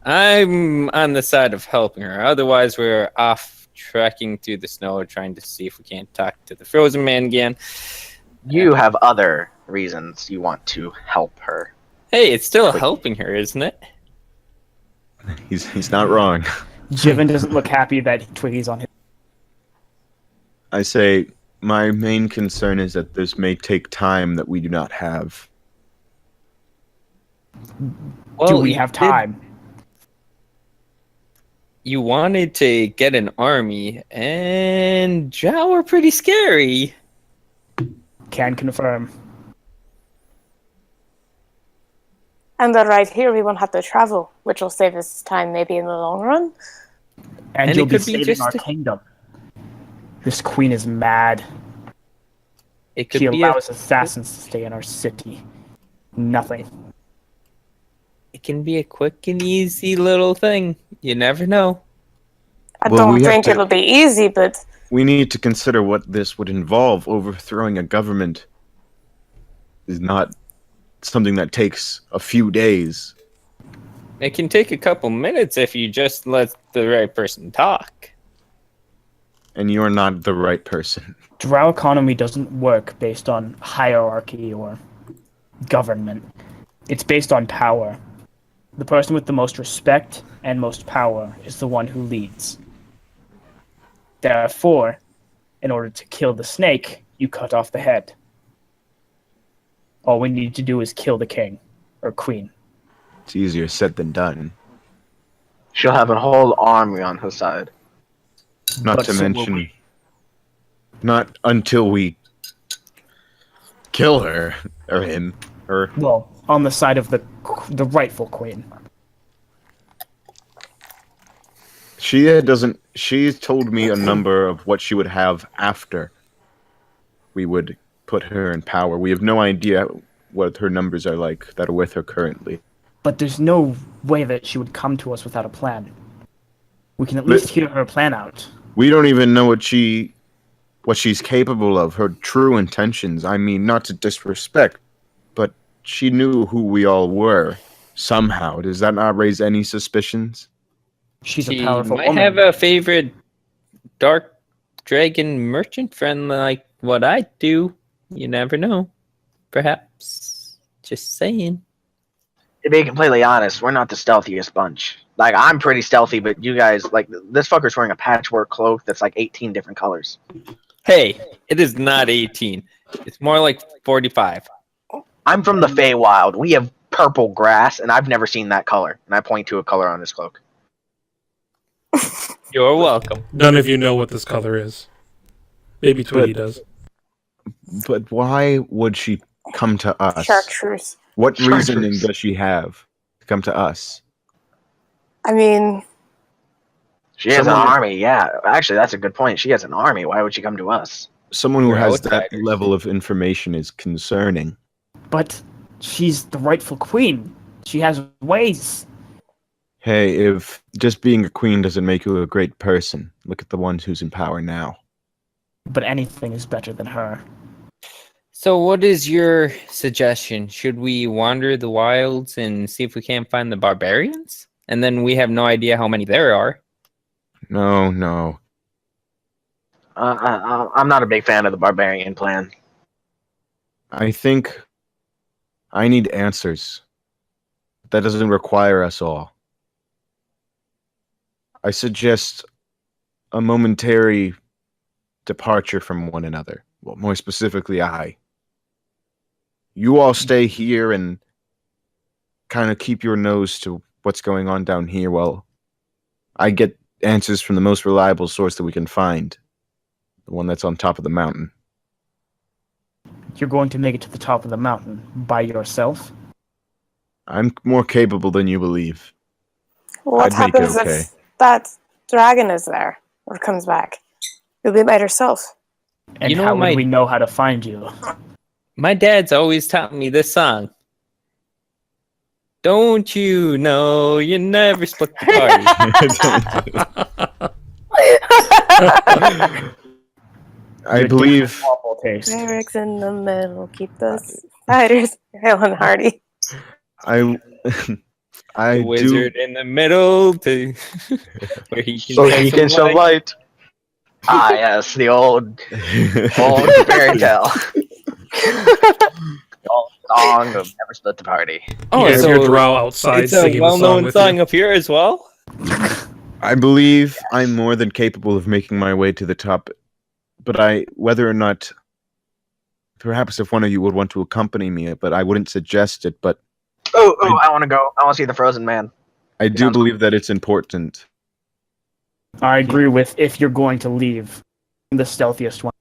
I'm on the side of helping her. Otherwise, we're off trekking through the snow, trying to see if we can't talk to the frozen man again. You have other reasons you want to help her. Hey, it's still helping her, isn't it? He's not wrong. Jiven doesn't look happy that Twiggy's on his. I say, my main concern is that this may take time that we do not have. Well, Do we you have did- time? You wanted to get an army, and Drow are pretty scary. Can confirm. And then right here, we won't have to travel, which will save us time maybe in the long run. And And you'll it be could be saving just our a- kingdom. This queen is mad. It could She be allows assassins to stay in our city. Nothing. it can be a quick and easy little thing. You never know. I Well, don't we have think to- it'll be easy, but We need to consider what this would involve. Overthrowing a government is not something that takes a few days. It can take a couple minutes if you just let the right person talk. And you're not the right person. Drow economy doesn't work based on hierarchy or government. It's based on power. The person with the most respect and most power is the one who leads. Therefore, in order to kill the snake, you cut off the head. All we need to do is kill the king or queen. It's easier said than done. She'll have a whole army on her side. Not But to so will mention, we. not until we kill her or him or Well, on the side of the rightful queen. she's told me a number of what she would have after we would put her in power. We have no idea what her numbers are like that are with her currently. But there's no way that she would come to us without a plan. We can at But- least hear her plan out. We don't even know what she's capable of, her true intentions. I mean, not to disrespect, but she knew who we all were somehow. Does that not raise any suspicions? She's She a powerful might woman. have a favorite dark dragon merchant friend like what I do. You never know. Perhaps. Just saying. To be completely honest, we're not the stealthiest bunch. Like, I'm pretty stealthy, but you guys, like, this fucker's wearing a patchwork cloak that's like 18 different colors. Hey, it is not 18. It's more like 45. I'm from the Feywild. We have purple grass, and I've never seen that color. And I point to a color on his cloak. You're welcome. None of you know what this color is. Maybe Twiggy does. But why would she come to us? chartreuse. What Chartreuse. reasoning does she have to come to us? I mean, She has Someone- an army, yeah. Actually, that's a good point. She has an army. Why would she come to us? Someone who We're has that outsiders. level of information is concerning. But she's the rightful queen. She has ways. Hey, if just being a queen doesn't make you a great person, look at the one who's in power now. But anything is better than her. So, what is your suggestion? Should we wander the wilds and see if we can't find the barbarians? And then we have no idea how many there are. No. I'm not a big fan of the barbarian plan. I think I need answers. That doesn't require us all. I suggest a momentary departure from one another. Well, more specifically, I. You all stay here and kind of keep your nose to what's going on down here while I get answers from the most reliable source that we can find. The one that's on top of the mountain. You're going to make it to the top of the mountain by yourself? I'm more capable than you believe. what I'd make it happens okay. if that dragon is there or comes back? You'll be by yourself. And You know how what would we know how to find you? My dad's always taught me this song. Don't you know you never split the party? I Your believe dad's awful taste. Eric's in the middle. Keep the spiders. Helen Hardy. I I The do wizard in the middle to where he can So shed he some can show light. light. Ah, yes, the old fairy tale. The old song of Never Split the Party. Oh, you guys so hear Drow outside it's a singing the song well-known with song you. up here as well. I believe I'm more than capable of making my way to the top, but whether or not, perhaps if one of you would want to accompany me, but I wouldn't suggest it, but Oh, I want to go. I want to see the Frozen Man. I do believe that it's important. I agree with if you're going to leave, the stealthiest one.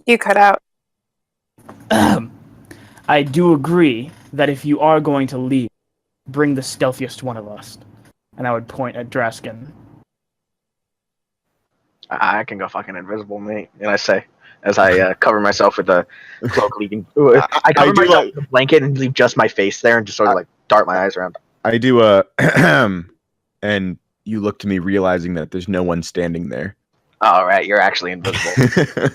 You cut out. I do agree that if you are going to leave, bring the stealthiest one of us. And I would point at Draskin. I can go fucking invisible, mate. And I say, as I cover myself with a cloak, leaving. I cover do myself like- with a blanket and leave just my face there, and just sort of like dart my eyes around. I do and you look to me realizing that there's no one standing there. All right, you're actually invisible.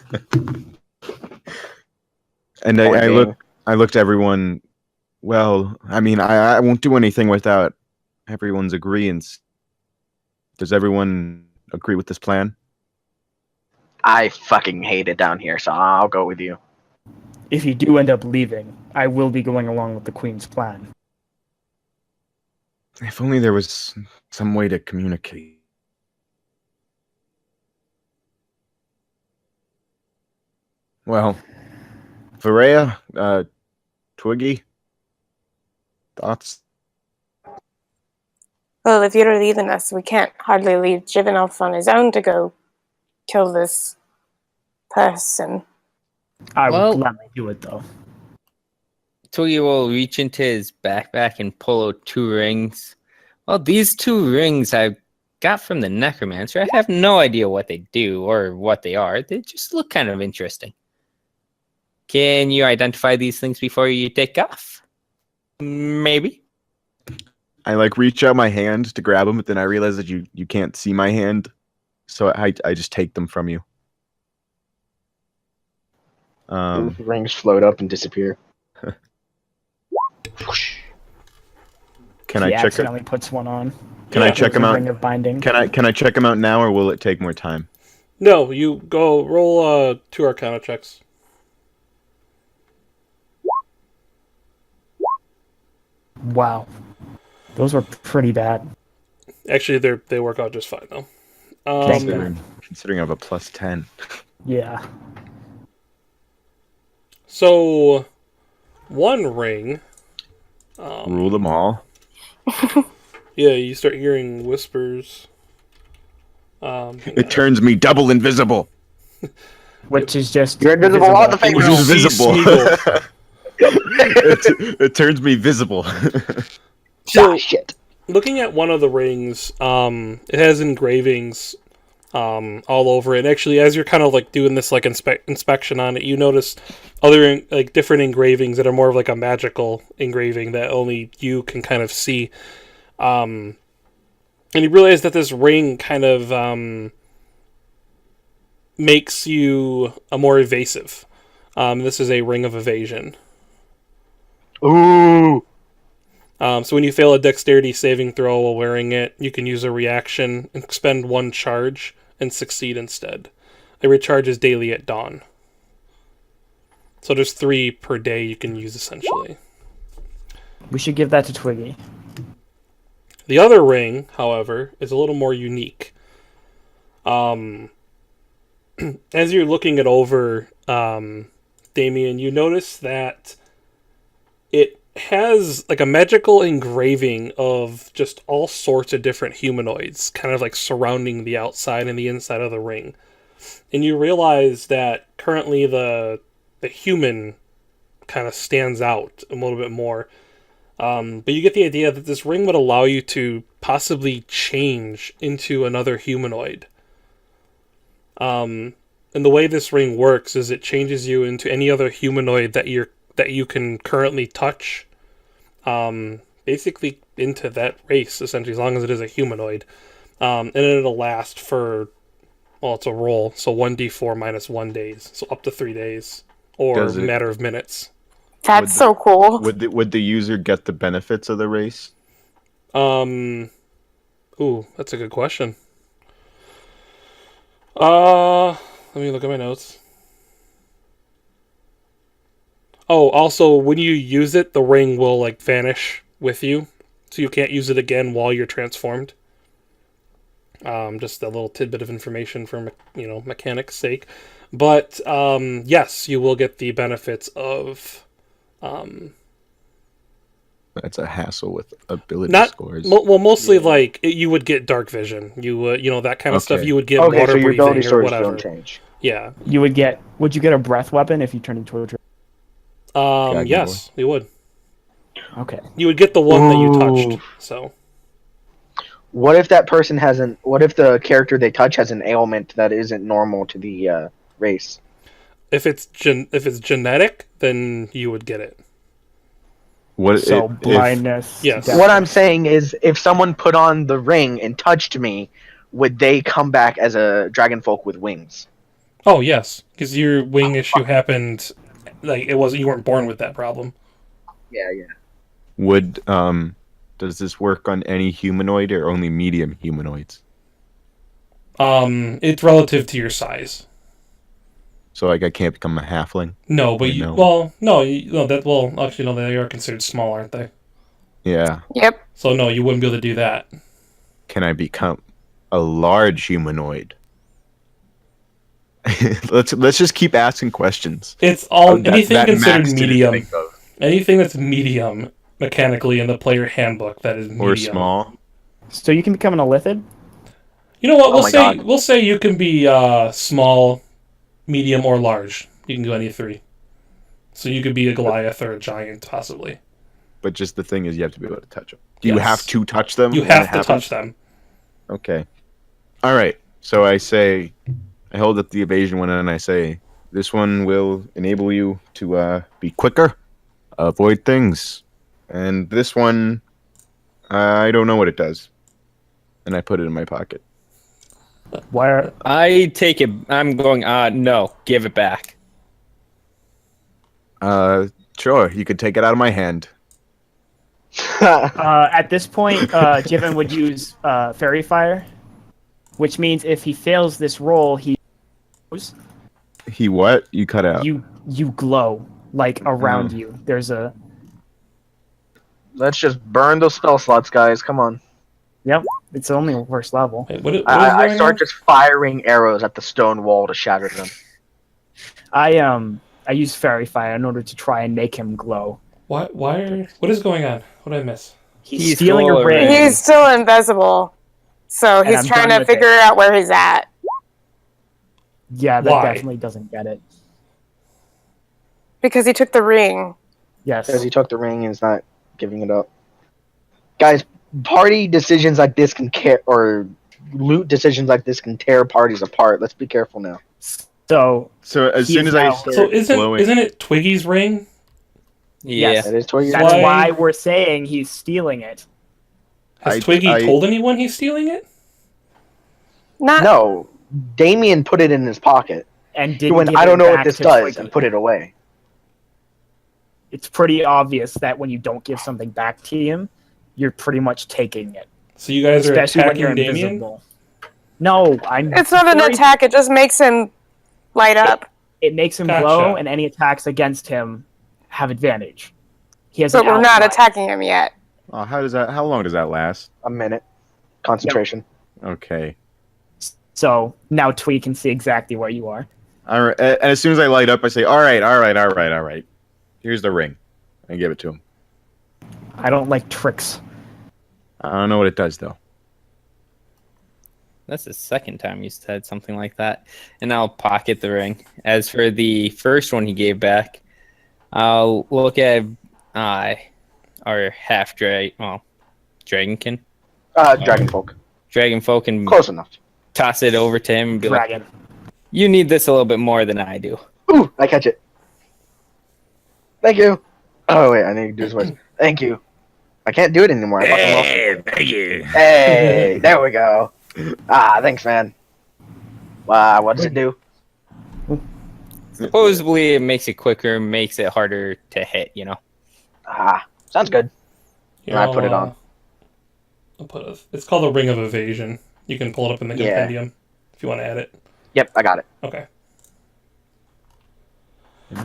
And Point I being. looked to everyone. Well, I mean, I won't do anything without everyone's agreement. Does everyone agree with this plan? I fucking hate it down here, so I'll go with you. If you do end up leaving, I will be going along with the Queen's plan. If only there was some way to communicate. Well, Varea, Twiggy, thoughts? Well, if you're leaving us, we can't hardly leave Jiven off on his own to go kill this person. I Well- would gladly do it, though. Twiggy will reach into his backpack and pull out 2 rings. Well, these 2 rings I got from the necromancer. I have no idea what they do or what they are. They just look kind of interesting. Can you identify these things before you take off? Maybe. I like reach out my hand to grab them, but then I realize that you can't see my hand, so I just take them from you. The rings float up and disappear. Can He I check it? accidentally puts one on. Can I Yeah. check There's them a out? ring of binding. Can I check them out now, or will it take more time? No, you go roll 2 Arcana checks. Wow. Those were pretty bad. Actually, they work out just fine though. Thank you. Considering I have a +10. Yeah. So, one ring. Rule them all. Yeah, you start hearing whispers. It turns me double invisible. Which is just You're invisible on the And you face. see Invisible. Smeagol. It turns me visible. So, Shit. looking at one of the rings, it has engravings all over it. Actually, as you're kind of like doing this like inspection on it, you notice other like different engravings that are more of like a magical engraving that only you can kind of see. And you realize that this ring kind of makes you a more evasive. This is a ring of evasion. Ooh. So when you fail a dexterity saving throw while wearing it, you can use a reaction and expend 1 charge and succeed instead. It recharges daily at dawn. So there's 3 per day you can use essentially. We should give that to Twiggy. The other ring, however, is a little more unique. As you're looking it over, Damien, you notice that it has like a magical engraving of just all sorts of different humanoids kind of like surrounding the outside and the inside of the ring. And you realize that currently the human kind of stands out a little bit more. But you get the idea that this ring would allow you to possibly change into another humanoid. And the way this ring works is it changes you into any other humanoid that you can currently touch. Basically into that race, essentially, as long as it is a humanoid. And it'll last for, well, it's a roll, so 1d4 minus 1 days, so up to 3 days, or a matter of minutes. That's so cool. Would the user get the benefits of the race? Ooh, that's a good question. Let me look at my notes. Oh, also, when you use it, the ring will, like, vanish with you. So you can't use it again while you're transformed. Just a little tidbit of information for, mechanics' sake. But, yes, you will get the benefits of... That's a hassle with ability Not scores. mostly like you would get dark vision. You would, that kind of stuff. Okay. You would get Okay, water so your breathing ability or scores whatever. don't change. Yeah. Would you get a breath weapon if you turned into a Yes, you would. Okay. You would get the one that you touched. So What if that person hasn't? What if the character they touch has an ailment that isn't normal to the race? If it's genetic, then you would get it. What So if blindness. Yes. deafness. What I'm saying is, if someone put on the ring and touched me, would they come back as a dragon folk with wings? Oh yes, because your wing issue happened. Like it wasn't. You weren't born with that problem. Yeah. would does this work on any humanoid or only medium humanoids? It's relative to your size. So like I can't become a halfling. No, but I know. actually no, they are considered small, aren't they? Yeah. Yep. So no, you wouldn't be able to do that. Can I become a large humanoid? let's just keep asking questions. It's all That- anything that considered Max didn't medium. think of. Anything that's medium mechanically in the player handbook that is medium. Or small. So you can become an Illithid? You know what? Oh my God. We'll say you can be small, medium, or large. You can do any three. So you could be a Goliath or a giant, possibly. But just the thing is, you have to be able to touch them. Do you Yes. have to touch them? You when have it to happens? touch them. Okay. All right. So I say, I hold up the evasion one and I say, this one will enable you to be quicker, avoid things, and this one, I don't know what it does, and I put it in my pocket. Where? I take it. I'm going. No, give it back. Sure, you could take it out of my hand. At this point, Jiven would use Fairy Fire, which means if he fails this roll, he He what? You cut out. you glow like around you. There's a Let's just burn those spell slots, guys. Come on. yep. It's only first level. Wait, what is I going start on? just firing arrows at the stone wall to shatter them. I use Fairy Fire in order to try and make him glow. What is going on? What did I miss? He's He's stealing a glowing. ring. He's still invisible, so And he's I'm trying done to with figure it. out where he's at. Yeah, that Why? definitely doesn't get it. Because he took the ring. Yes. Because he took the ring and is not giving it up. Guys, party decisions like this or loot decisions like this can tear parties apart. Let's be careful now. So So as He soon is as I now- start So isn't glowing, it Twiggy's ring? Yeah. Yes. That is Toy that's Why- why we're saying he's stealing it. Has I- Twiggy I- told anyone he's stealing it? Not No, Damien put it in his pocket. And He didn't went, give I it don't know what back this to does, Twiggy. and put it away. It's pretty obvious that when you don't give something back to him, you're pretty much taking it. So you guys are Especially when you're attacking Damien? invisible. No, I'm. It's not an very- attack. It just makes him light up. It makes him Gotcha. glow, and any attacks against him have advantage. He has But an we're not outline. attacking him yet. oh, how long does that last? A minute. Concentration. Okay. So now Twee can see exactly where you are. All right. And as soon as I light up, I say, all right. Here's the ring. I give it to him. I don't like tricks. I don't know what it does though. That's the second time you said something like that. And I'll pocket the ring. As for the first one he gave back, I'll look at our dragonkin, Dragonfolk. dragonfolk, and Close enough. toss it over to him and be like, Dragon. you need this a little bit more than I do. Ooh, I catch it. Thank you. Oh wait, I need to do his voice. Thank you. I can't do it anymore. I fucking lost it. thank you. Hey, there we go. Ah, thanks, man. Wow, what does it do? Supposedly it makes it quicker, makes it harder to hit, you know? Ah, sounds good. Here, I put it on. It's called the Ring of Evasion. You can pull it up in the Yeah. compendium if you want to add it. Yep, I got it. Okay.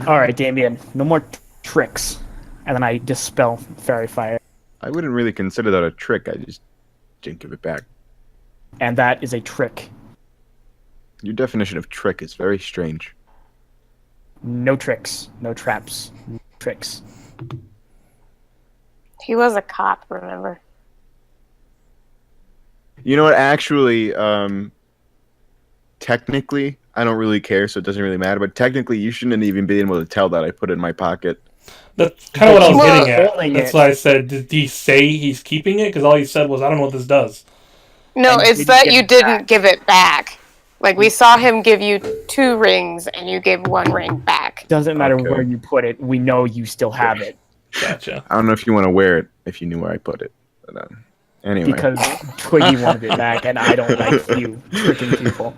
All right, Damien. No more tricks. And then I dispel Fairy Fire. I wouldn't really consider that a trick. I just didn't give it back. And that is a trick. Your definition of trick is very strange. No tricks. No traps. Tricks. He was a cop, remember? You know what? Actually, technically, I don't really care, so it doesn't really matter. But technically, you shouldn't even be able to tell that I put it in my pocket. That's kind of what I was Well, getting at. holding That's it. why I said, did he say he's keeping it? Because all he said was, I don't know what this does. No, And it's didn't that give you it didn't back. give it back. Like, we saw him give you 2 rings, and you gave 1 ring back. Doesn't matter Okay. where you put it. We know you still have it Gotcha. I don't know if you want to wear it if you knew where I put it. But anyway, because Twiggy wanted it back, and I don't like you tricking people.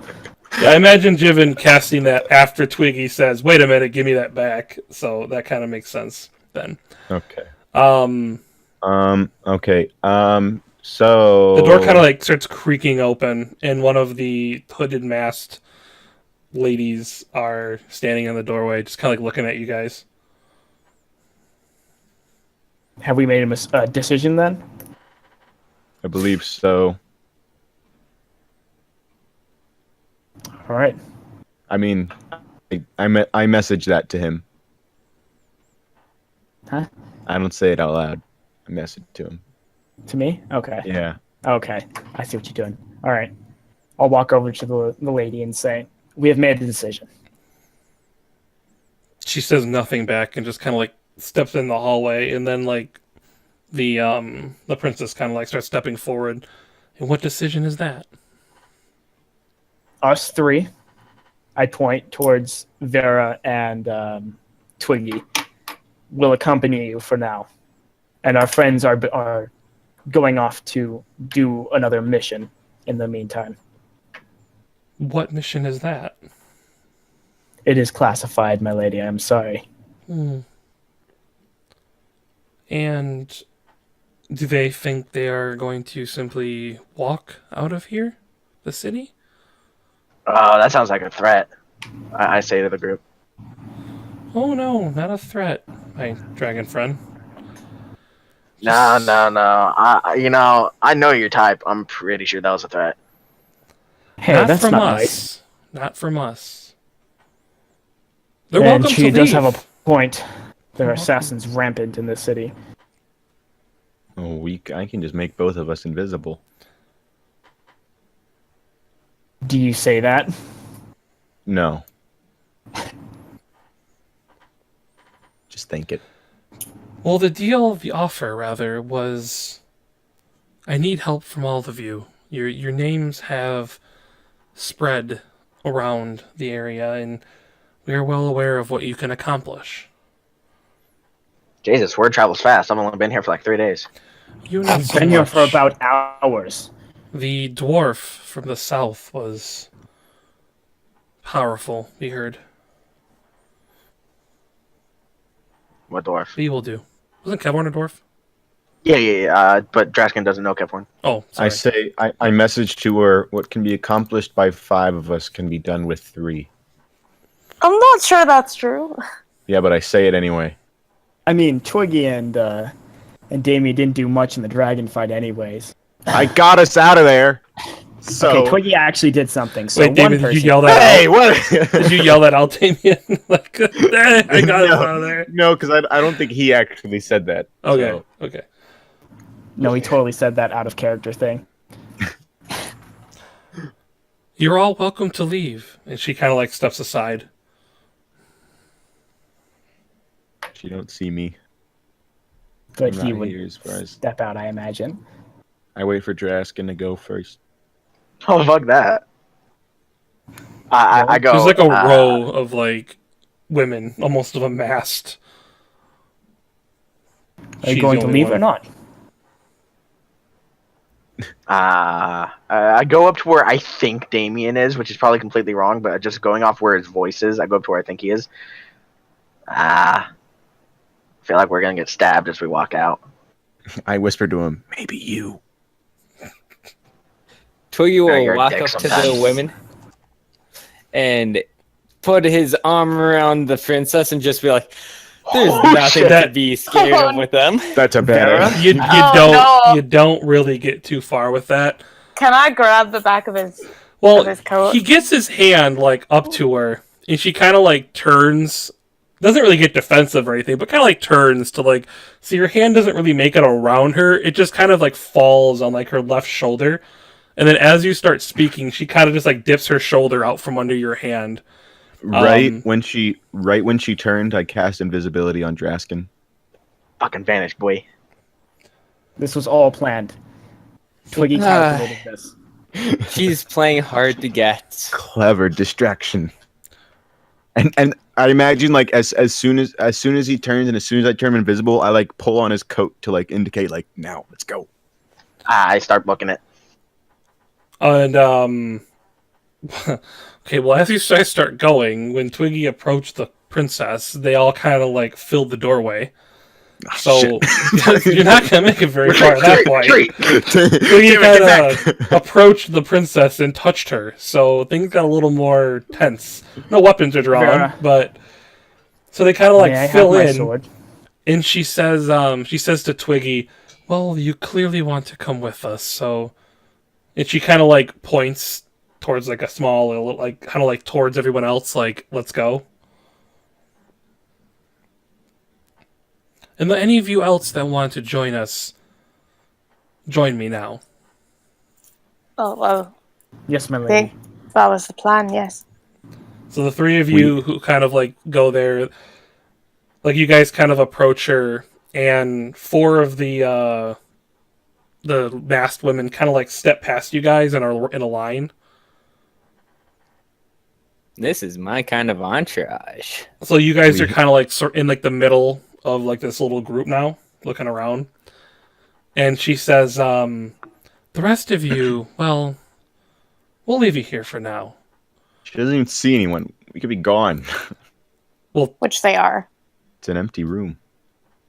Yeah, I imagine Jiven casting that after Twiggy says, "Wait a minute, give me that back." So that kind of makes sense then. okay. Um, Okay. So the door kind of like starts creaking open, and one of the hooded masked ladies are standing in the doorway, just kind of like looking at you guys. Have we made a decision then? I believe so. All right. I mean, I messaged that to him. Huh? I don't say it out loud. I messaged to him. To me? Okay. Yeah. Okay. I see what you're doing. All right. I'll walk over to the lady and say, "We have made the decision." She says nothing back and just kind of like steps in the hallway, and then like the princess kind of like starts stepping forward. And what decision is that? Us 3, I point towards Vera and Twiggy, will accompany you for now. And our friends are going off to do another mission in the meantime. What mission is that? It is classified, my lady. I'm sorry. And do they think they are going to simply walk out of here, the city? Oh, that sounds like a threat. I say to the group. Oh no, not a threat, my dragon friend. No. I know your type. I'm pretty sure that was a threat. Hey, Not that's from not us. nice. Not from us. They're And welcome she to does leave. have a point. There are welcome. assassins rampant in this city. Oh, I can just make both of us invisible. Do you say that? No. Just think it. Well, the offer, rather, was I need help from all of you. Your names have spread around the area, and we are well aware of what you can accomplish. Jesus, word travels fast. I've only been here for like 3 days. You not I've so been here much. for about hours. The dwarf from the south was powerful, we heard. What dwarf? He will do. Wasn't Kevorn a dwarf? Yeah. But Draskin doesn't know Kevhorn. Oh, sorry. I say I messaged to her what can be accomplished by 5 of us can be done with 3. I'm not sure that's true. Yeah, but I say it anyway. I mean, Twiggy and Damien didn't do much in the dragon fight anyways. I got us out of there. So Okay, Twiggy actually did something. So Wait, one David, person, did you yell that Hey, out? what? Did you yell that out, Damien? Like, I got us out of there. No, because I don't think he actually said that. Okay, So, okay. No, he totally said that out of character thing. You're all welcome to leave. And she kind of like steps aside. she don't see me. But I'm he not would here as far as step out, I imagine. I wait for Draskin to go first. Oh, fuck that. I go. There's like a row of like women, almost of a massed. Are you She's going the to only leave one. or not? I go up to where I think Damien is, which is probably completely wrong, but just going off where his voice is, I go up to where I think he is. I feel like we're gonna get stabbed as we walk out. I whispered to him, maybe you. Twiggy you're will a walk dick up to sometimes. the women and put his arm around the princess and just be like, "There's Oh, nothing shit. to be scared of with them." That's a better. You Oh, no. don't really get too far with that. Can I grab the back of his Well, of his coat? he gets his hand like up to her, and she kind of like turns. Doesn't really get defensive or anything, but kind of like turns to like. So your hand doesn't really make it around her. It just kind of like falls on like her left shoulder, and then as you start speaking, she kind of just like dips her shoulder out from under your hand. Right when she turned, I cast invisibility on Draskin. Fucking vanished, boy. This was all planned. Twiggy calculated this. She's playing hard to get. Clever distraction. And I imagine like as soon as he turns and as soon as I turn invisible, I like pull on his coat to like indicate like now let's go. I start booking it. And okay, well, as you guys start going, when Twiggy approached the princess, they all kind of like filled the doorway. Oh, So shit. you're not gonna make it very far at that point. Twiggy Damn it, kind of approached the princess and touched her, so things got a little more tense. No weapons are drawn, Vera. but so they kind of like May I fill have my in. sword? And she says to Twiggy, "Well, you clearly want to come with us, so." And she kind of like points towards like a small, like kind of like towards everyone else, like let's go. And any of you else that want to join us, join me now. Oh, well, Yes, my lady. that was the plan, yes. So the three of you who kind of like go there, like you guys kind of approach her, and four of the masked women kind of like step past you guys and are in a line. This is my kind of entourage. So you guys are kind of like in like the middle of like this little group now, looking around. And she says, "The rest of you, well, we'll leave you here for now." She doesn't even see anyone. We could be gone. Which they are. It's an empty room.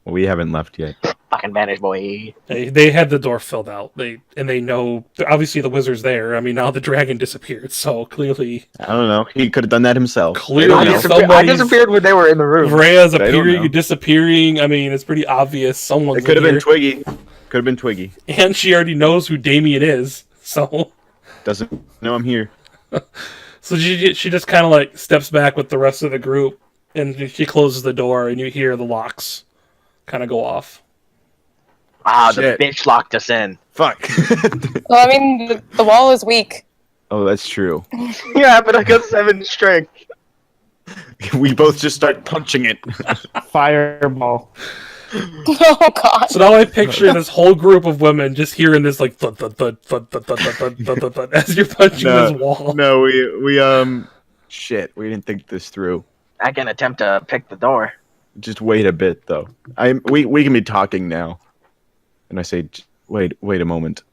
Well, we haven't left yet. Fucking vanish, boy. They had the door filled out. They know obviously the wizard's there. I mean, now the dragon disappeared, so clearly I don't know. He could have done that himself. Clearly, I I, don't know. somebody's- disappeared when they were in the room. Rhea's I don't appearing know. and disappearing. I mean, it's pretty obvious someone's It could have in been here. Twiggy. Could have been Twiggy. And she already knows who Damien is, so Doesn't know I'm here. she just kind of like steps back with the rest of the group, and she closes the door, and you hear the locks kind of go off. Ah, the Shit. bitch locked us in. Fuck. Well, I mean, the wall is weak. Oh, that's true. Yeah, but I got 7 strength. We both just start punching it. Fireball. Oh, God. So now I picture this whole group of women just hearing this like thud thud thud thud thud thud thud thud thud thud as you're punching No, this wall. No, we shit. We didn't think this through. I can attempt to pick the door. Just wait a bit, though. We can be talking now. And I say, wait a moment.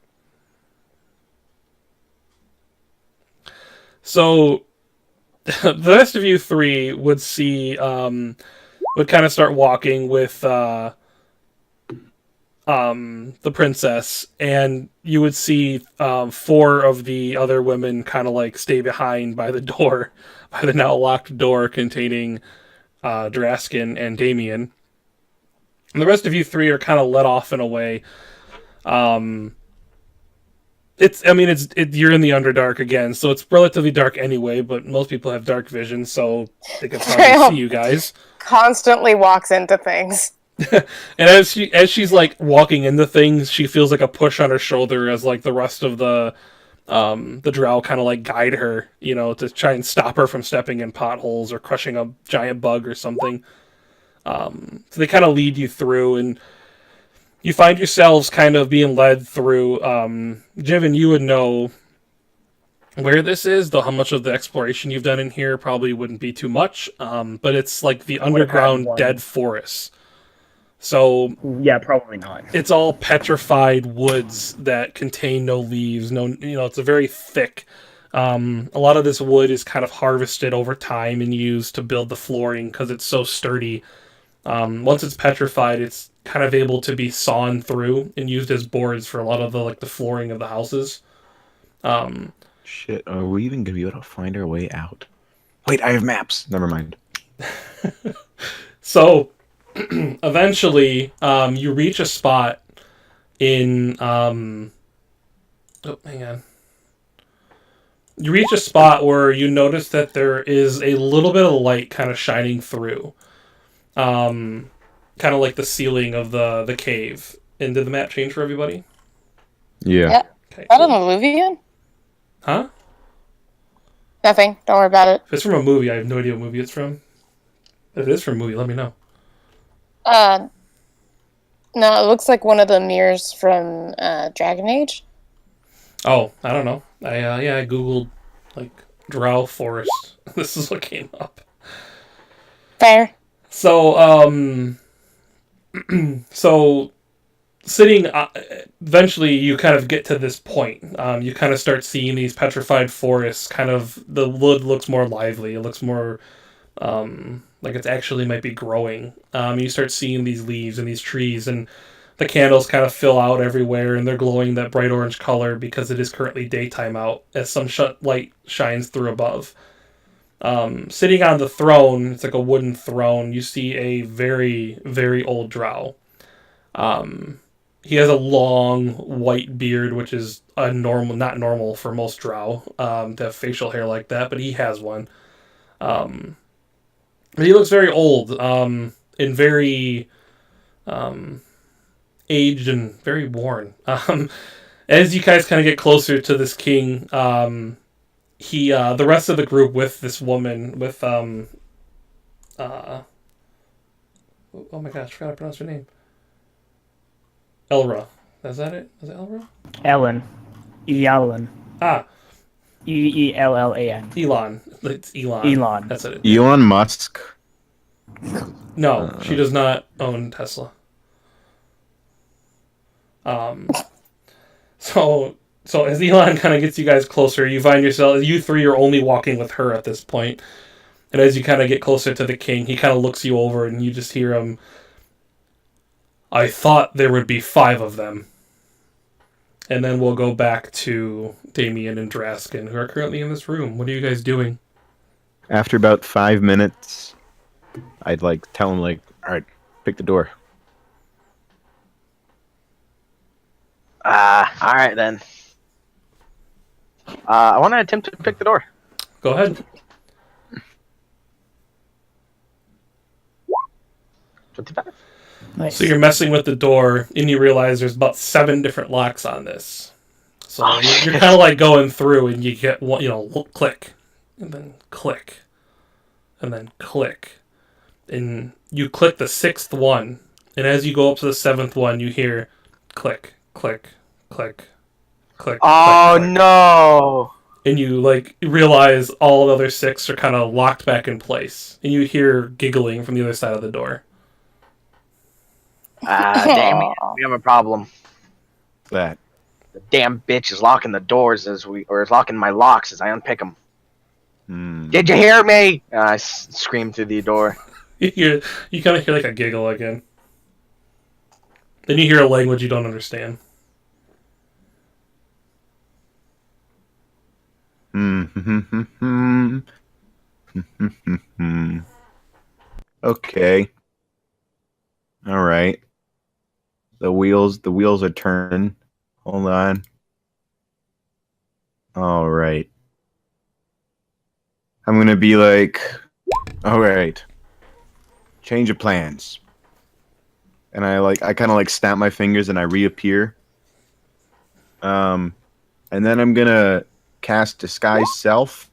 So the rest of you three would see would kind of start walking with the princess, and you would see 4 of the other women kind of like stay behind by the door, by the now locked door containing Draskin and Damien. And the rest of you three are kind of let off in a way. You're in the Underdark again, so it's relatively dark anyway, but most people have dark vision, so they can probably see you guys. Constantly walks into things. And as she's like walking into things, she feels like a push on her shoulder as like the rest of the drow kind of like guide her, to try and stop her from stepping in potholes or crushing a giant bug or something. So they kind of lead you through, and you find yourselves kind of being led through. Jiven, you would know where this is, though how much of the exploration you've done in here probably wouldn't be too much. But it's like the underground one. dead forest. So Yeah, probably not. it's all petrified woods that contain no leaves. It's a very thick. A lot of this wood is kind of harvested over time and used to build the flooring because it's so sturdy. Once it's petrified, it's kind of able to be sawn through and used as boards for a lot of the flooring of the houses. Shit, are we even gonna be able to find our way out? Wait, I have maps. Never mind. So eventually, you reach a spot in. Oh, hang on. You reach a spot where you notice that there is a little bit of light kind of shining through. Kind of like the ceiling of the cave. And did the map change for everybody? Yeah. Yeah. Okay. Is that an illusion? Huh? Nothing. Don't worry about it. If it's from a movie, I have no idea what movie it's from. If it is from a movie, let me know. No, it looks like one of the mirrors from Dragon Age. Oh, I don't know. I googled like Drow forest. This is what came up. Fair. So so sitting eventually you kind of get to this point. You kind of start seeing these petrified forests. Kind of the wood looks more lively. It looks more like it actually might be growing. You start seeing these leaves and these trees, and the candles kind of fill out everywhere, and they're glowing that bright orange color because it is currently daytime out as some light shines through above. Sitting on the throne, it's like a wooden throne. You see a very, very old drow. He has a long white beard, which is not normal for most drow to have facial hair like that, but he has one. Um, but he looks very old and very aged and very worn. As you guys kind of get closer to this king, the rest of the group with this woman with oh my gosh, I forgot to pronounce her name. Elra. Is that it? Is it Elra? Ellen. Elon. Ah, Eellan. Elon. It's Elon. Elon. That's it. Elon Musk. No, she does not own Tesla. So as Elon kind of gets you guys closer, you find you three are only walking with her at this point. And as you kind of get closer to the king, he kind of looks you over and you just hear him, I thought there would be 5 of them. And then we'll go back to Damien and Draskin, who are currently in this room. What are you guys doing? After about 5 minutes, I'd like tell him like, all right, pick the door. All right then. I want to attempt to pick the door. Go ahead. 25. Nice. So you're messing with the door, and you realize there's about 7 different locks on this. So you're kind of like going through, and you get one, click, and then click, and then click, and you click the 6th one, and as you go up to the 7th one, you hear click, click, click, click. Oh click, click. no! And you realize all the other 6 are kind of locked back in place, and you hear giggling from the other side of the door. Damn it. We have a problem. That. The damn bitch is locking the doors is locking my locks as I unpick them. Did you hear me? I scream through the door. You kind of hear like a giggle again. Then you hear a language you don't understand. Okay. All right. The wheels are turning. Hold on. All right. I'm gonna be like, all right. Change of plans. And I kind of snap my fingers and I reappear. And then I'm gonna cast disguise self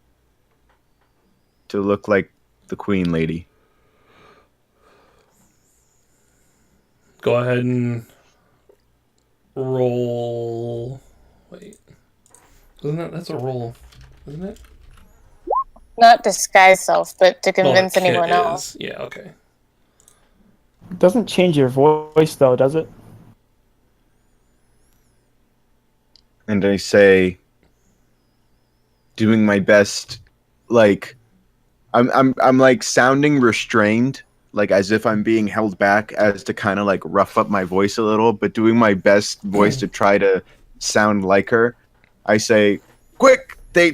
to look like the queen lady. Go ahead and roll. Wait, that's a roll, isn't it? Not disguise self, but to convince the kit anyone else. is. Yeah. Okay. It doesn't change your voice, though, does it? And I say, doing my best, I'm like sounding restrained, like as if I'm being held back, as to kind of like rough up my voice a little, but doing my best voice to try to sound like her. I say, quick, they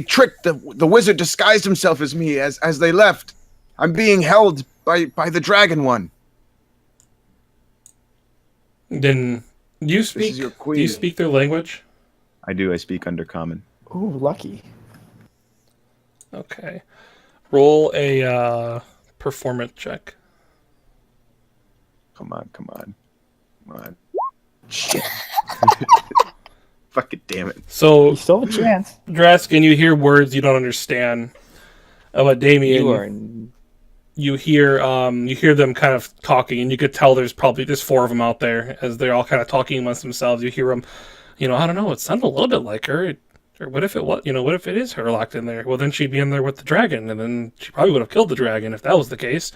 tricked the wizard disguised himself as me as they left. I'm being held by the dragon one. Then do you This is your queen. Do you speak their language? I do. I speak Undercommon. Ooh, lucky. Okay. Roll a performance check. Come on. Shit. Fucking damn it. So You still have a chance. Draskin, you hear words you don't understand. But Damien, you hear them kind of talking, and you could tell there's 4 of them out there as they're all kind of talking amongst themselves. You hear them, I don't know. It sounded a little bit like her. Or what if it was? What if it is her locked in there? Well, then she'd be in there with the dragon, and then she probably would have killed the dragon if that was the case.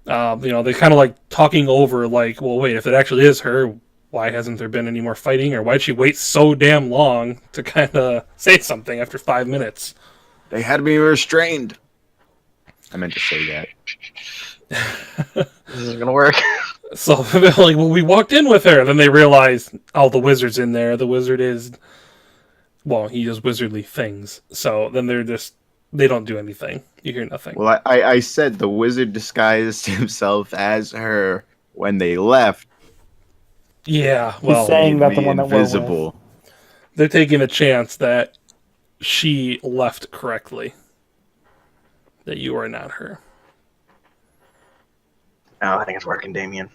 They kind of like talking over, like, well, wait, if it actually is her, why hasn't there been any more fighting, or why'd she wait so damn long to kind of say something after 5 minutes? They had me restrained. I meant to say that. This isn't gonna work. So, like, well, we walked in with her, then they realized, oh, the wizard's in there. The wizard is, well, he does wizardly things. So then they don't do anything. You hear nothing. Well, I said the wizard disguised himself as her when they left. Yeah, He's well, saying made that the me one that we're invisible. they're taking a chance that she left correctly. That you are not her. Oh, I think it's working, Damien.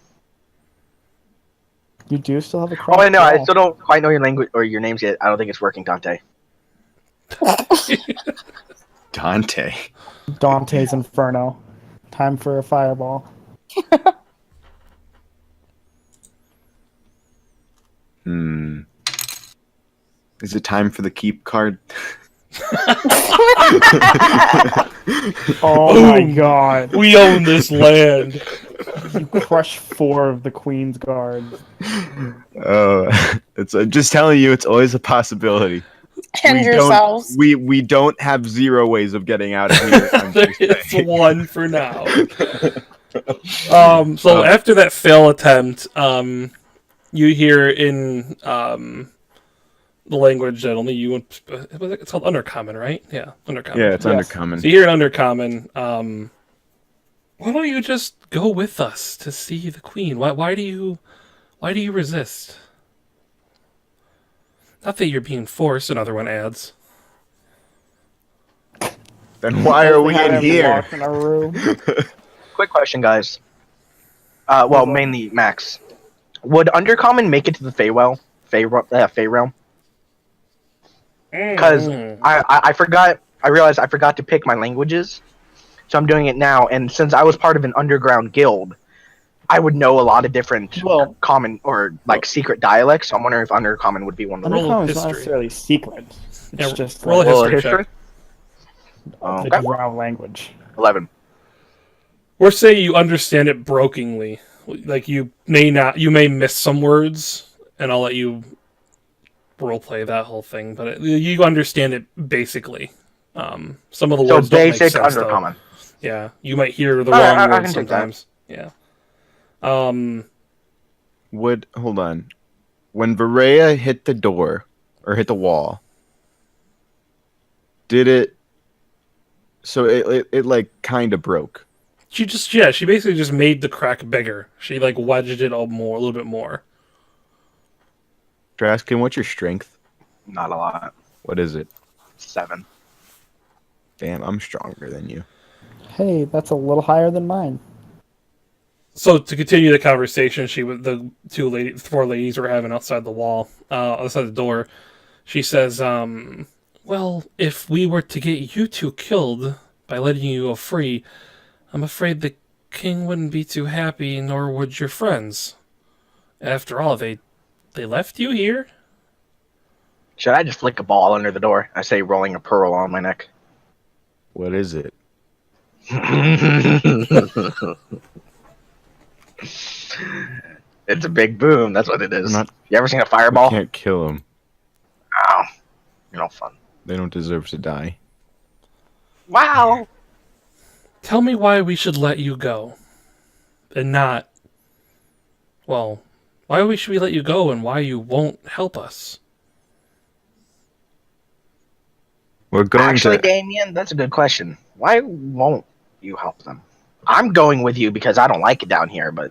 You do still have a Oh, crack. I know. I still don't quite know your language or your names yet. I don't think it's working, Dante. Dante. Dante's Inferno. Time for a fireball. Is it time for the keep card? Oh my god. We own this land. You crush 4 of the Queen's guards. It's just telling you, it's always a possibility. And yourselves. We don't have 0 ways of getting out of here. I'm There just is saying. one for now. So after that fail attempt, you hear in the language that only you it's called Undercommon, right? Yeah, Undercommon. Yeah, it's Yes. undercommon. So you hear in Undercommon, why don't you just go with us to see the Queen? Why do you resist? Not that you're being forced, another one adds. Then why are we Had in him here? locked in a room. Quick question, guys. Well, mainly Max. Would Undercommon make it to the Feyrealm? Feyrealm? Because I forgot. I realized I forgot to pick my languages, so I'm doing it now. And since I was part of an underground guild, I would know a lot of different common or like secret dialects. So I'm wondering if Undercommon would be one of those. Roll Undercommon is not history. necessarily secret. It's Yeah, just roll a like history check. the Okay. Drow language. 11. Or say you understand it brokenly. Like you may miss some words, and I'll let you roleplay that whole thing, but you understand it basically. Some of the So words don't make basic sense, though. Undercommon. Yeah, you might hear the Alright, wrong I words can take that. sometimes. Yeah. Hold on. When Varaya hit the door or hit the wall, did it? So it like kind of broke. She basically just made the crack bigger. She like wedged it a little bit more. Draskin, what's your strength? Not a lot. What is it? 7. Damn, I'm stronger than you. Hey, that's a little higher than mine. So to continue the conversation, the 4 ladies were having outside the wall, outside the door. She says, "Well, if we were to get you 2 killed by letting you go free, I'm afraid the king wouldn't be too happy, nor would your friends. After all, they left you here." Should I just flick a ball under the door? I say, rolling a pearl on my neck. What is it? It's a big boom. That's what it is. Not- You ever seen a We fireball? can't kill them. Oh, you're no fun. They don't deserve to die. Wow. Tell me why we should let you go, and not. Well, why should we let you go, and why you won't help us? We're going Actually, to. Damien, that's a good question. Why won't you help them? I'm going with you because I don't like it down here, but...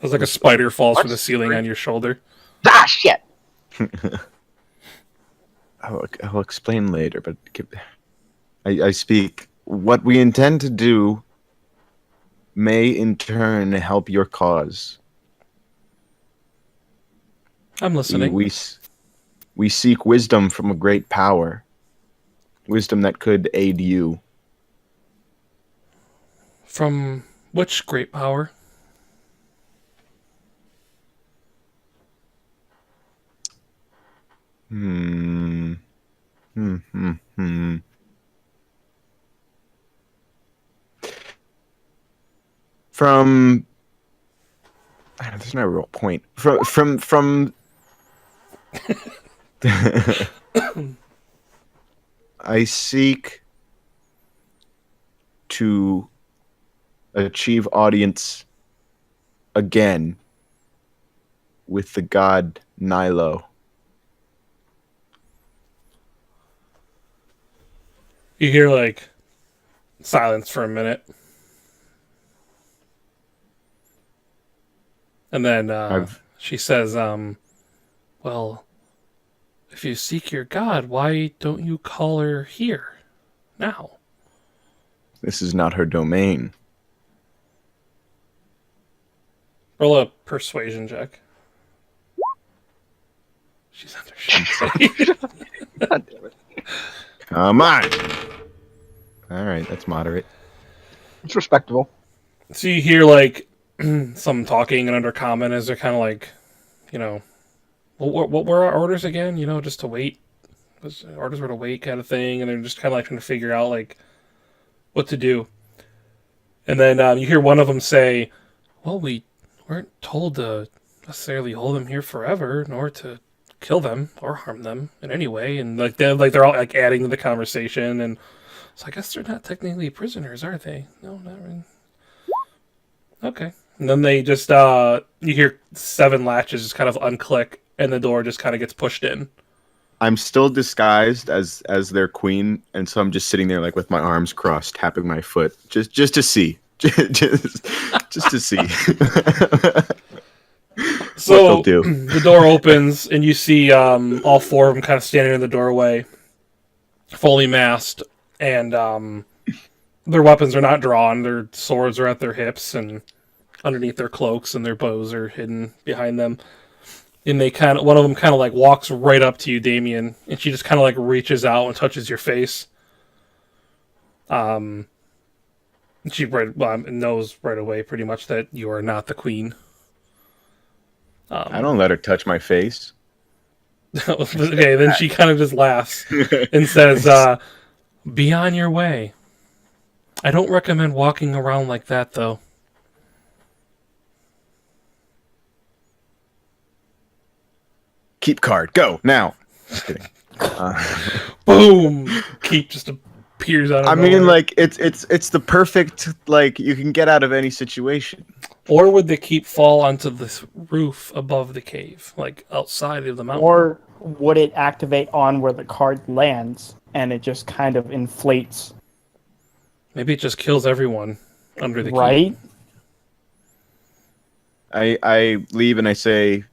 It's like a spider falls from the What's ceiling three? on your shoulder. Ah, shit! I'll explain later, but I speak. What we intend to do may in turn help your cause. I'm listening. We seek wisdom from a great power. Wisdom that could aid you. From which great power? Hmm. Hmm. Hmm. Hmm. From there's no real point. From I seek to achieve audience again with the god Nilo. You hear like silence for a minute, and then I've she says, "Well, if you seek your God, why don't you call her here now?" This is not her domain. Roll a persuasion check. She's under shade. God damn it. Come on. All right, that's moderate. It's respectable. So you hear like some talking and under comment as they're kind of like, you know, what were our orders again? You know, just to wait. Orders were to wait kind of thing, and they're just kind of like trying to figure out like what to do. And then you hear one of them say, "Well, we weren't told to necessarily hold them here forever, nor to kill them or harm them in any way." And they're all like adding to the conversation, and so I guess they're not technically prisoners, are they? No, not really. Okay. And then they just you hear 7 latches just kind of unclick, and the door just kind of gets pushed in. I'm still disguised as their queen, and so I'm just sitting there like with my arms crossed, tapping my foot, just to see, just to see. So what they'll do. the door opens, and you see all 4 of them kind of standing in the doorway, fully masked, and their weapons are not drawn. Their swords are at their hips, and underneath their cloaks, and their bows are hidden behind them. And one of them kind of like walks right up to you, Damien, and she just kind of like reaches out and touches your face. She knows right away pretty much that you are not the queen. I don't let her touch my face. Okay, then she kind of just laughs and says, "Be on your way. I don't recommend walking around like that, though." Keep card, go now. Just kidding. Boom! Keep just appears out of I nowhere. mean, like it's the perfect like you can get out of any situation. Or would the keep fall onto this roof above the cave, like outside of the mountain? Or would it activate on where the card lands and it just kind of inflates? Maybe it just kills everyone under the keep. Right? I leave and I say,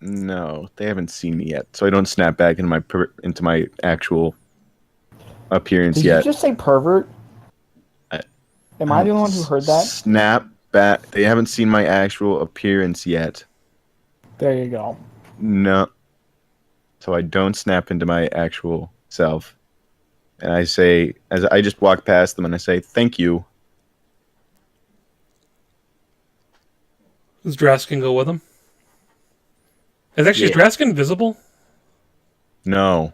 no, they haven't seen me yet, so I don't snap back into my actual appearance Did yet. you just say pervert? Am I the only one who heard that? Snap back. They haven't seen my actual appearance yet. There you go. No. So I don't snap into my actual self. And I say, as I just walk past them and I say, thank you. Does Draskin go with him? Is Draskin invisible? No.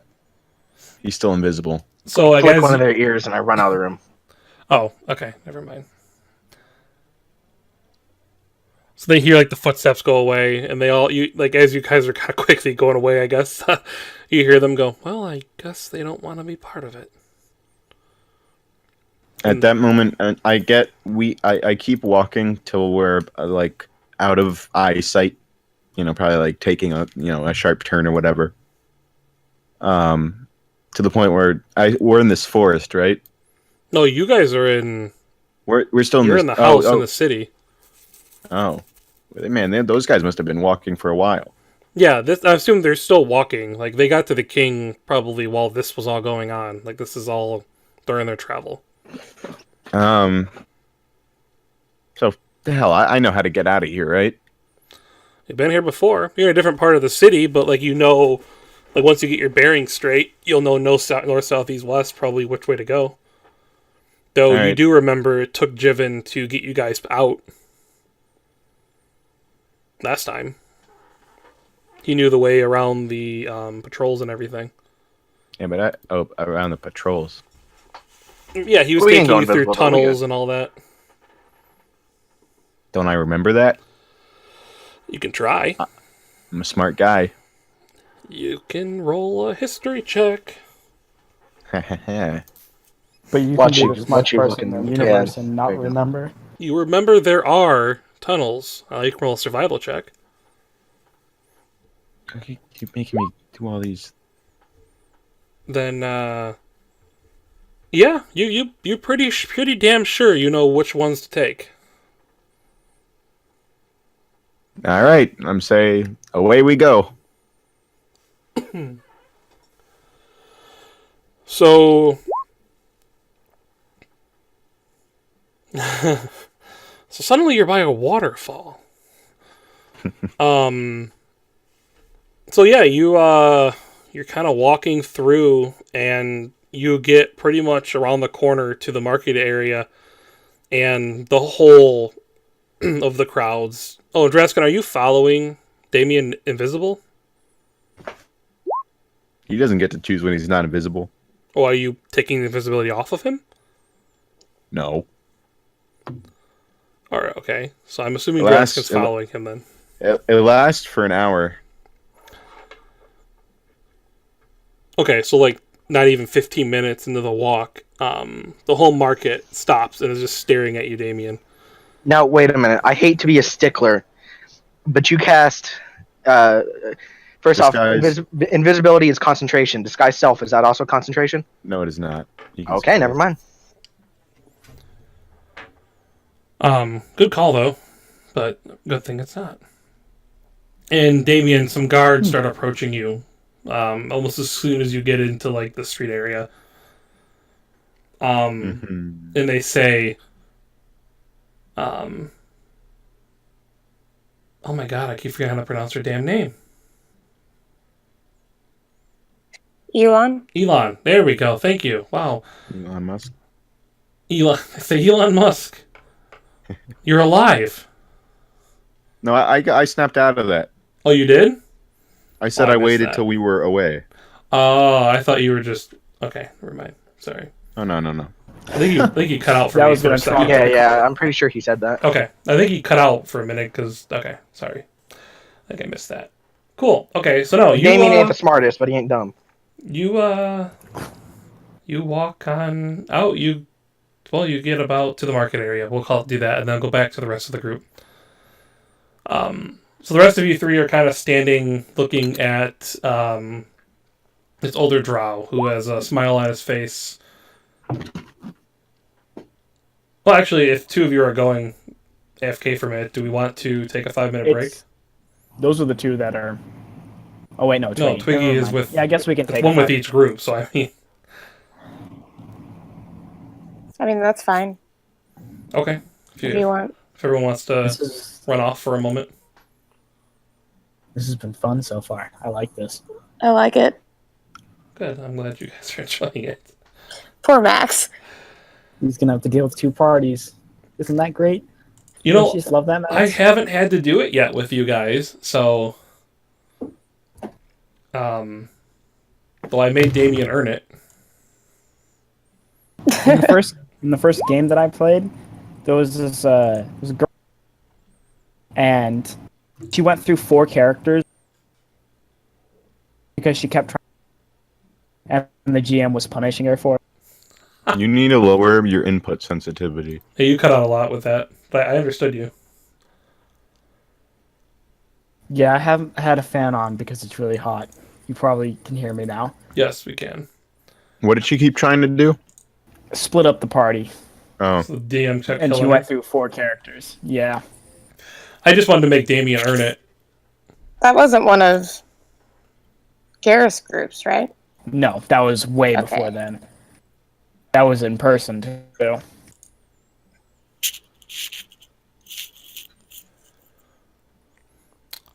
He's still invisible. So I Flick guess one of their ears and I run out of the room. Oh, okay, never mind. So they hear like the footsteps go away, and as you guys are kind of quickly going away, I guess you hear them go, "Well, I guess they don't want to be part of it." At that moment, I keep walking till we're like out of eyesight. You know, probably like taking a sharp turn or whatever. To the point where we're in this forest, right? No, you guys are in. We're still You're in the house in the city. Oh, man, those guys must have been walking for a while. Yeah, I assume they're still walking. Like they got to the king probably while this was all going on. Like this is all during their travel. So the hell, I know how to get out of here, right? You've been here before. You're in a different part of the city, but like once you get your bearings straight, you'll know north, south, east, west, probably which way to go. Though you do remember it took Jiven to get you guys out last time. He knew the way around the patrols and everything. Yeah, but around the patrols. Yeah, he was We can taking go you through invisible, that'll be tunnels good. and all that. Don't I remember that? You can try. I'm a smart guy. You can roll a history check. But you Watch can you- be the smart watch you person in the looking- universe yeah, and not there you go. remember. You remember there are tunnels. You can roll a survival check. You keep making me do all these. Then, yeah, you're pretty damn sure you know which ones to take. All right, I'm saying away we go. So, so suddenly you're by a waterfall. So yeah, you're kind of walking through, and you get pretty much around the corner to the market area, and the whole of the crowds. Oh, Draskin, are you following Damien Invisible? He doesn't get to choose when he's not invisible. Or are you taking the invisibility off of him? No. Alright, okay. So I'm assuming Last- Draskin's following him then. It lasts for an hour. Okay, so like not even 15 minutes into the walk, the whole market stops and is just staring at you, Damien. Now, wait a minute. I hate to be a stickler, but you cast. First off, Disguise. invisibility is concentration. Disguise self, is that also concentration? No, it is not. You can Okay, skip never it. mind. Good call though, but good thing it's not. And Damien, some guards start approaching you, almost as soon as you get into like the street area. Mhm. And they say, oh my god, I keep forgetting how to pronounce her damn name. Elon? Elon. There we go. Thank you. Wow. Elon Musk. Elon. Say Elon Musk. You're alive. No, I snapped out of that. Oh, you did? I said Oh, I I missed waited that. till we were away. Oh, I thought you were just... Okay, never mind. Sorry. Oh no. I think you cut out for That me was for a gonna second. trump- Yeah, I'm pretty sure he said that. Okay, I think you cut out for a minute because... Okay, sorry. I think I missed that. Cool. Okay, so no, you... Damien ain't the smartest, but he ain't dumb. You walk on out. You get about to the market area. We'll do that, and then go back to the rest of the group. So the rest of you three are kind of standing, looking at this older Drow who has a smile on his face. Well, actually, if two of you are going AFK for a minute, do we want to take a 5-minute break? Those are the two that are. Oh wait, no, Twiggy. No, Twiggy Never is mind. with. Yeah, I guess we can It's take one with five. each group. So I mean, I mean, that's fine. okay. If you want. If everyone wants to This is. run off for a moment. This has been fun so far. I like this. I like it. Good. I'm glad you guys are enjoying it. Poor Max. He's gonna have to deal with two parties. Isn't that great? You Don't know, you just love that, I Max? haven't had to do it yet with you guys, so well, I made Damien earn it. in the first game that I played, there was this girl, and she went through 4 characters because she kept trying, and the GM was punishing her for it. You need to lower your input sensitivity. Hey, you cut out a lot with that, but I understood you. Yeah, I haven't had a fan on because it's really hot. You probably can hear me now. Yes, we can. What did she keep trying to do? Split up the party, Oh, So the DM kept and she killing went her. through 4 characters. Yeah. I just wanted to make Damien earn it. That wasn't one of Garrus' groups, right? No, that was way Okay. before then. That was in person too.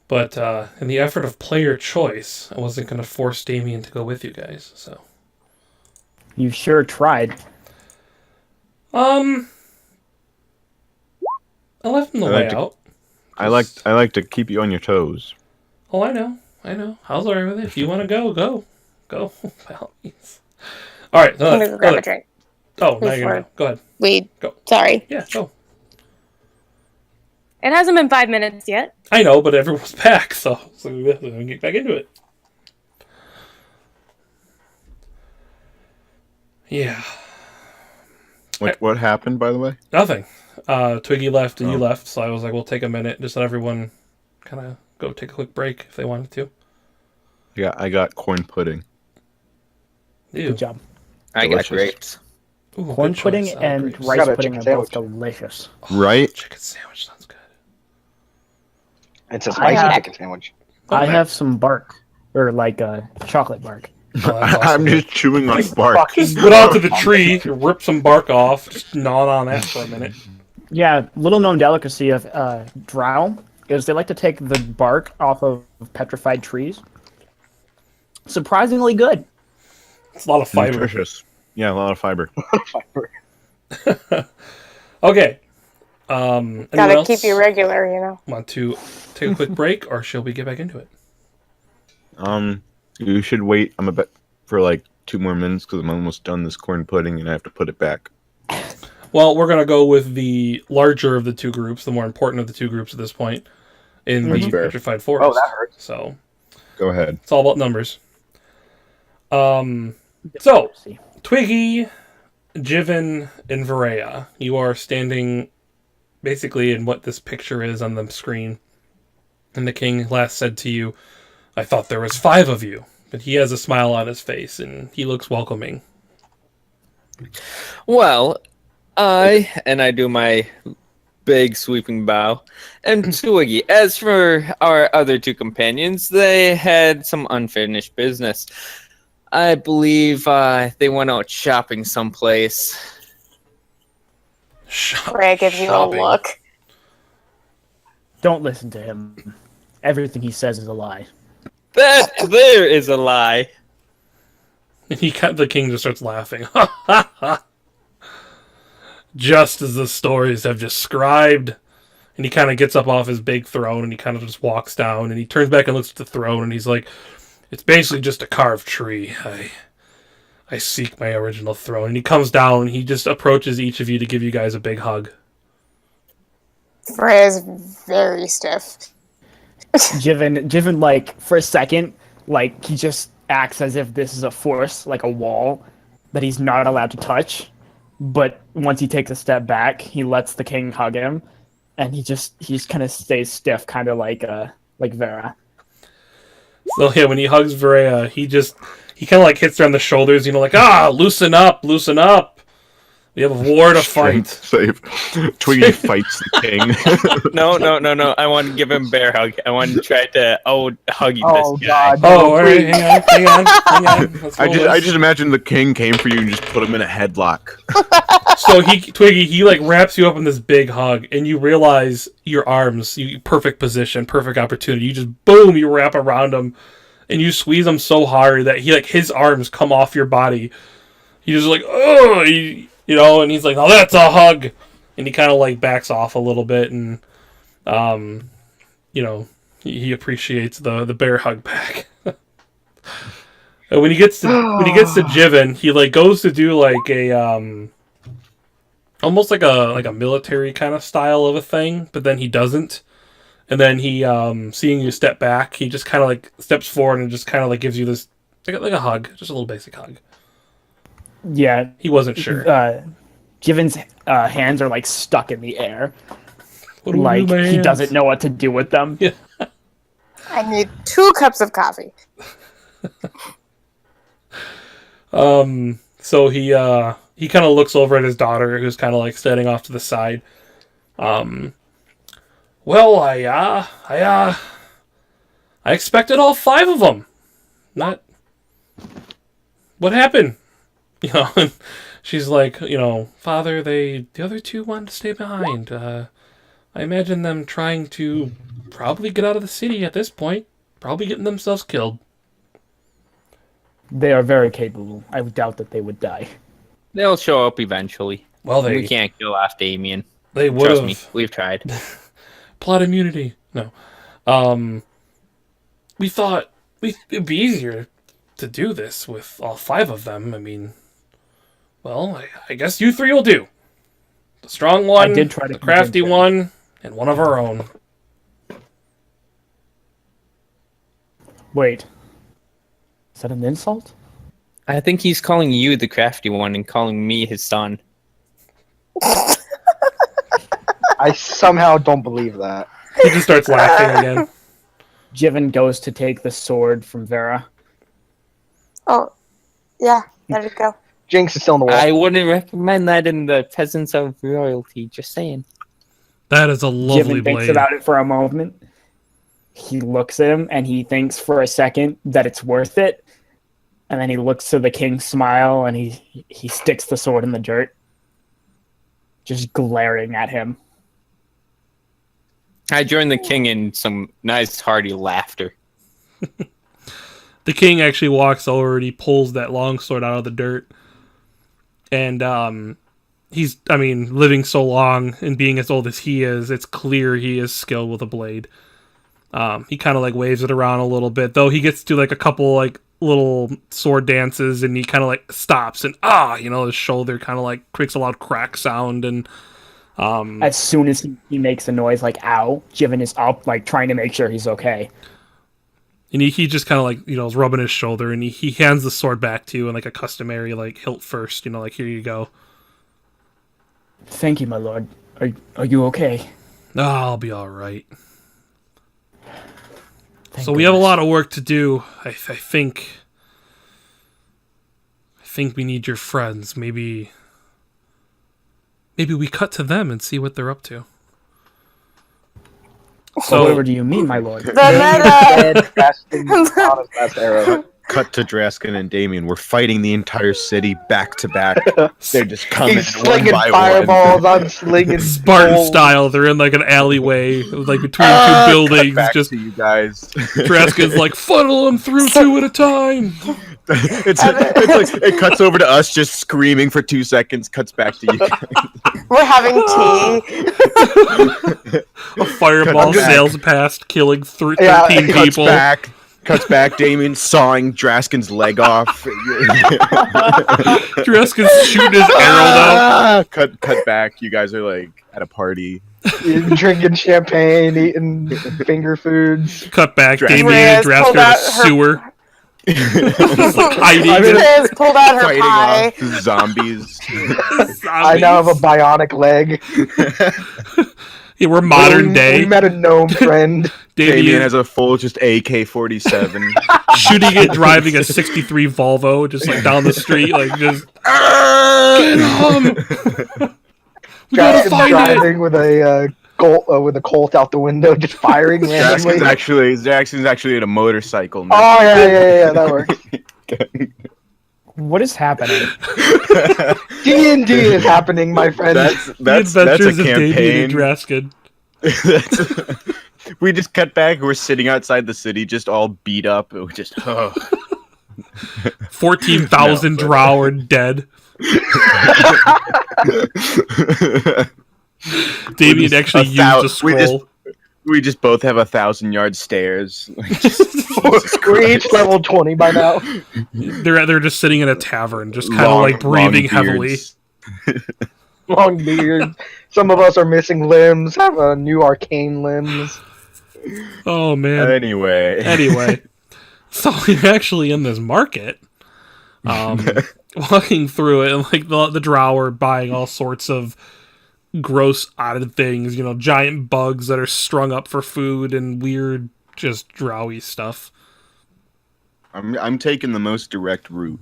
But in the effort of player choice, I wasn't going to force Damien to go with you guys. So, You sure tried. I left him the I way like to- out. I like to keep you on your toes. Oh, I know. I know. How's all right with it? If you want to go, go. Go. By all means. All right. I'm gonna go grab a drink. Oh, now you're Before- going to go. Go ahead. Wait. Go. Sorry. Yeah, go. It hasn't been 5 minutes yet. I know, but everyone's back, so we have to get back into it. Yeah. What happened, by the way? Nothing. Twiggy left and you left, so I was like, we'll take a minute. Just let everyone kind of go take a quick break if they wanted to. Yeah, I got corn pudding. Ew. Good job. I got Delicious. grapes. Ooh, Corn good pudding choice. and Grapes. rice Got a pudding chicken are both sandwich. delicious. Right? Chicken sandwich sounds good. It's a I spicy have- chicken sandwich. I have some bark, or like chocolate bark. Oh, that's awesome. I'm just chewing on bark. Just go out to the tree, rip some bark off, just gnaw on that for a minute. Yeah, little known delicacy of Drow is they like to take the bark off of petrified trees. Surprisingly good. It's a lot of fiber. Nutritious. Yeah, a lot of fiber. Okay. Anyone Gotta else keep you regular, you know. want to take a quick break, or shall we get back into it? You should wait. I'm about for like 2 more minutes because I'm almost done this corn pudding and I have to put it back. Well, we're gonna go with the larger of the two groups, the more important of the two groups at this point, in That's the fair. petrified forest. Oh, that hurts. So Go ahead. it's all about numbers. So Twiggy, Jiven, and Varea, you are standing basically in what this picture is on the screen. And the king last said to you, I thought there was 5 of you. But he has a smile on his face, and he looks welcoming. Well, I do my big sweeping bow, and Twiggy. As for our other 2 companions, they had some unfinished business. I believe they went out shopping someplace. Ray gives you a Shopping. look. Don't listen to him. Everything he says is a lie. That there is a lie. And the king just starts laughing. Just as the stories have described. And he kind of gets up off his big throne and he kind of just walks down and he turns back and looks at the throne and he's like, it's basically just a carved tree. I seek my original throne. And he comes down and he just approaches each of you to give you guys a big hug. Ray is very stiff. Jiven, like, for a second, like, he just acts as if this is a force, like a wall, that he's not allowed to touch. But once he takes a step back, he lets the king hug him, and he just kind of stays stiff, kind of like Vera. So yeah, when he hugs Varea, he kind of like hits her on the shoulders, like, loosen up. We have a war to fight. Save. Twiggy fights the king. No. I want to give him bear hug. I want to try to hug Oh, this guy. God. Oh, all right, hang on. Let's I roll just this. imagine the king came for you and just put him in a headlock. So Twiggy, he like wraps you up in this big hug, and you realize your arms, perfect position, perfect opportunity. You just boom, you wrap around him, and you squeeze him so hard that his arms come off your body. He's just like, oh, and he's like, oh, that's a hug, and he kind of like backs off a little bit, and he appreciates the bear hug back. And when he gets to Jiven, he like goes to do like a almost like a military kind of style of a thing, but then he doesn't. And then he seeing you step back, he just kind of like steps forward and just kind of like gives you this like a hug, just a little basic hug. Yeah, He wasn't sure. Jiven's hands are like stuck in the air, What do we like do, man? he doesn't know what to do with them. Yeah. I need 2 cups of coffee. So he kind of looks over at his daughter, who's kind of like standing off to the side. Well, I expected all 5 of them. Not. What happened? And she's like, Father, the other 2 wanted to stay behind. I imagine them trying to probably get out of the city at this point. Probably getting themselves killed. They are very capable. I doubt that they would die. They'll show up eventually. Well, We can't kill off Damien. they would Trust me, have. we've tried. Plot immunity. No. We thought It'd be easier to do this with all 5 of them. I mean, well, I guess you 3 will do. The strong one, I did try to the crafty convince him. one, and one of our own. Wait. Is that an insult? I think he's calling you the crafty one and calling me his son. I somehow don't believe that. He just starts laughing again. Jiven goes to take the sword from Vera. Oh, yeah, let it go. Jinx is still in the wall. I wouldn't recommend that in the presence of royalty, just saying. That is a lovely Jiven thinks blade. about it for a moment. He looks at him and he thinks for a second that it's worth it. And then he looks to the king, smile, and he sticks the sword in the dirt. Just glaring at him. I joined the king in some nice hearty laughter. The king actually walks over and he pulls that longsword out of the dirt. And he's, I mean, living so long and being as old as he is, it's clear he is skilled with a blade. He kind of like waves it around a little bit, though he gets to like a couple like little sword dances and he kind of like stops and his shoulder kind of like creates a loud crack sound. And As soon as he makes a noise like ow, Jiven is up, like trying to make sure he's okay. And he just kind of like, is rubbing his shoulder and he hands the sword back to you in like a customary like hilt first, like here you go. Thank you, my lord. Are you okay? Oh, I'll be all right. Thank So we have a goodness. lot of work to do. I think we need your friends. Maybe we cut to them and see what they're up to. So whatever do you mean, my lord? The meta! Casting Nana's best arrow. Cut to Draskin and Damien. We're fighting the entire city back to back. They're just coming He's one slinging by fireballs. one. I'm slinging Spartan bolts. style. They're in like an alleyway, like between two Cut buildings. back Just to you guys. Draskin's like funnel them through 2 at a time. it's like it cuts over to us just screaming for 2 seconds. Cuts back to you guys. We're having tea. A fireball Cut back. sails past, killing 13 Cuts people. Cuts back. Damien sawing Draskin's leg off. Draskin's shooting his arrow though. Cut back. You guys are like at a party. Drinking champagne, eating finger foods. Cut back. Draskin. Damien and Reyes Draskin pulled are in a out her- sewer. Just, like, hiding. Liz pulled out her Fighting pie. off zombies. I now have a bionic leg. Yeah, we're modern We day. met a gnome friend. Damien Damien has a full just AK-47. shooting it, driving a '63 Volvo, just like down the street, like just get him. We gotta Draskin's find it. driving with a Colt out the window, just firing randomly. Jackson's actually in a motorcycle. Oh yeah, that works. What is happening? D&D is happening, my friend. The That's Adventures a of Damien campaign. and Draskin. We just cut back. We're sitting outside the city, just all beat up. We just 14,000 No, but- Drow are dead. Damien actually used a scroll. We just both have 1,000-yard stairs. We're each level 20 by now. They're just sitting in a tavern, just kind of like breathing heavily. Long beards. Some of us are missing limbs, have new arcane limbs. Oh man. Anyway, So we're actually in this market, walking through it, and like the Drow are buying all sorts of gross, odd things. Giant bugs that are strung up for food and weird, just drowy stuff. I'm taking the most direct route.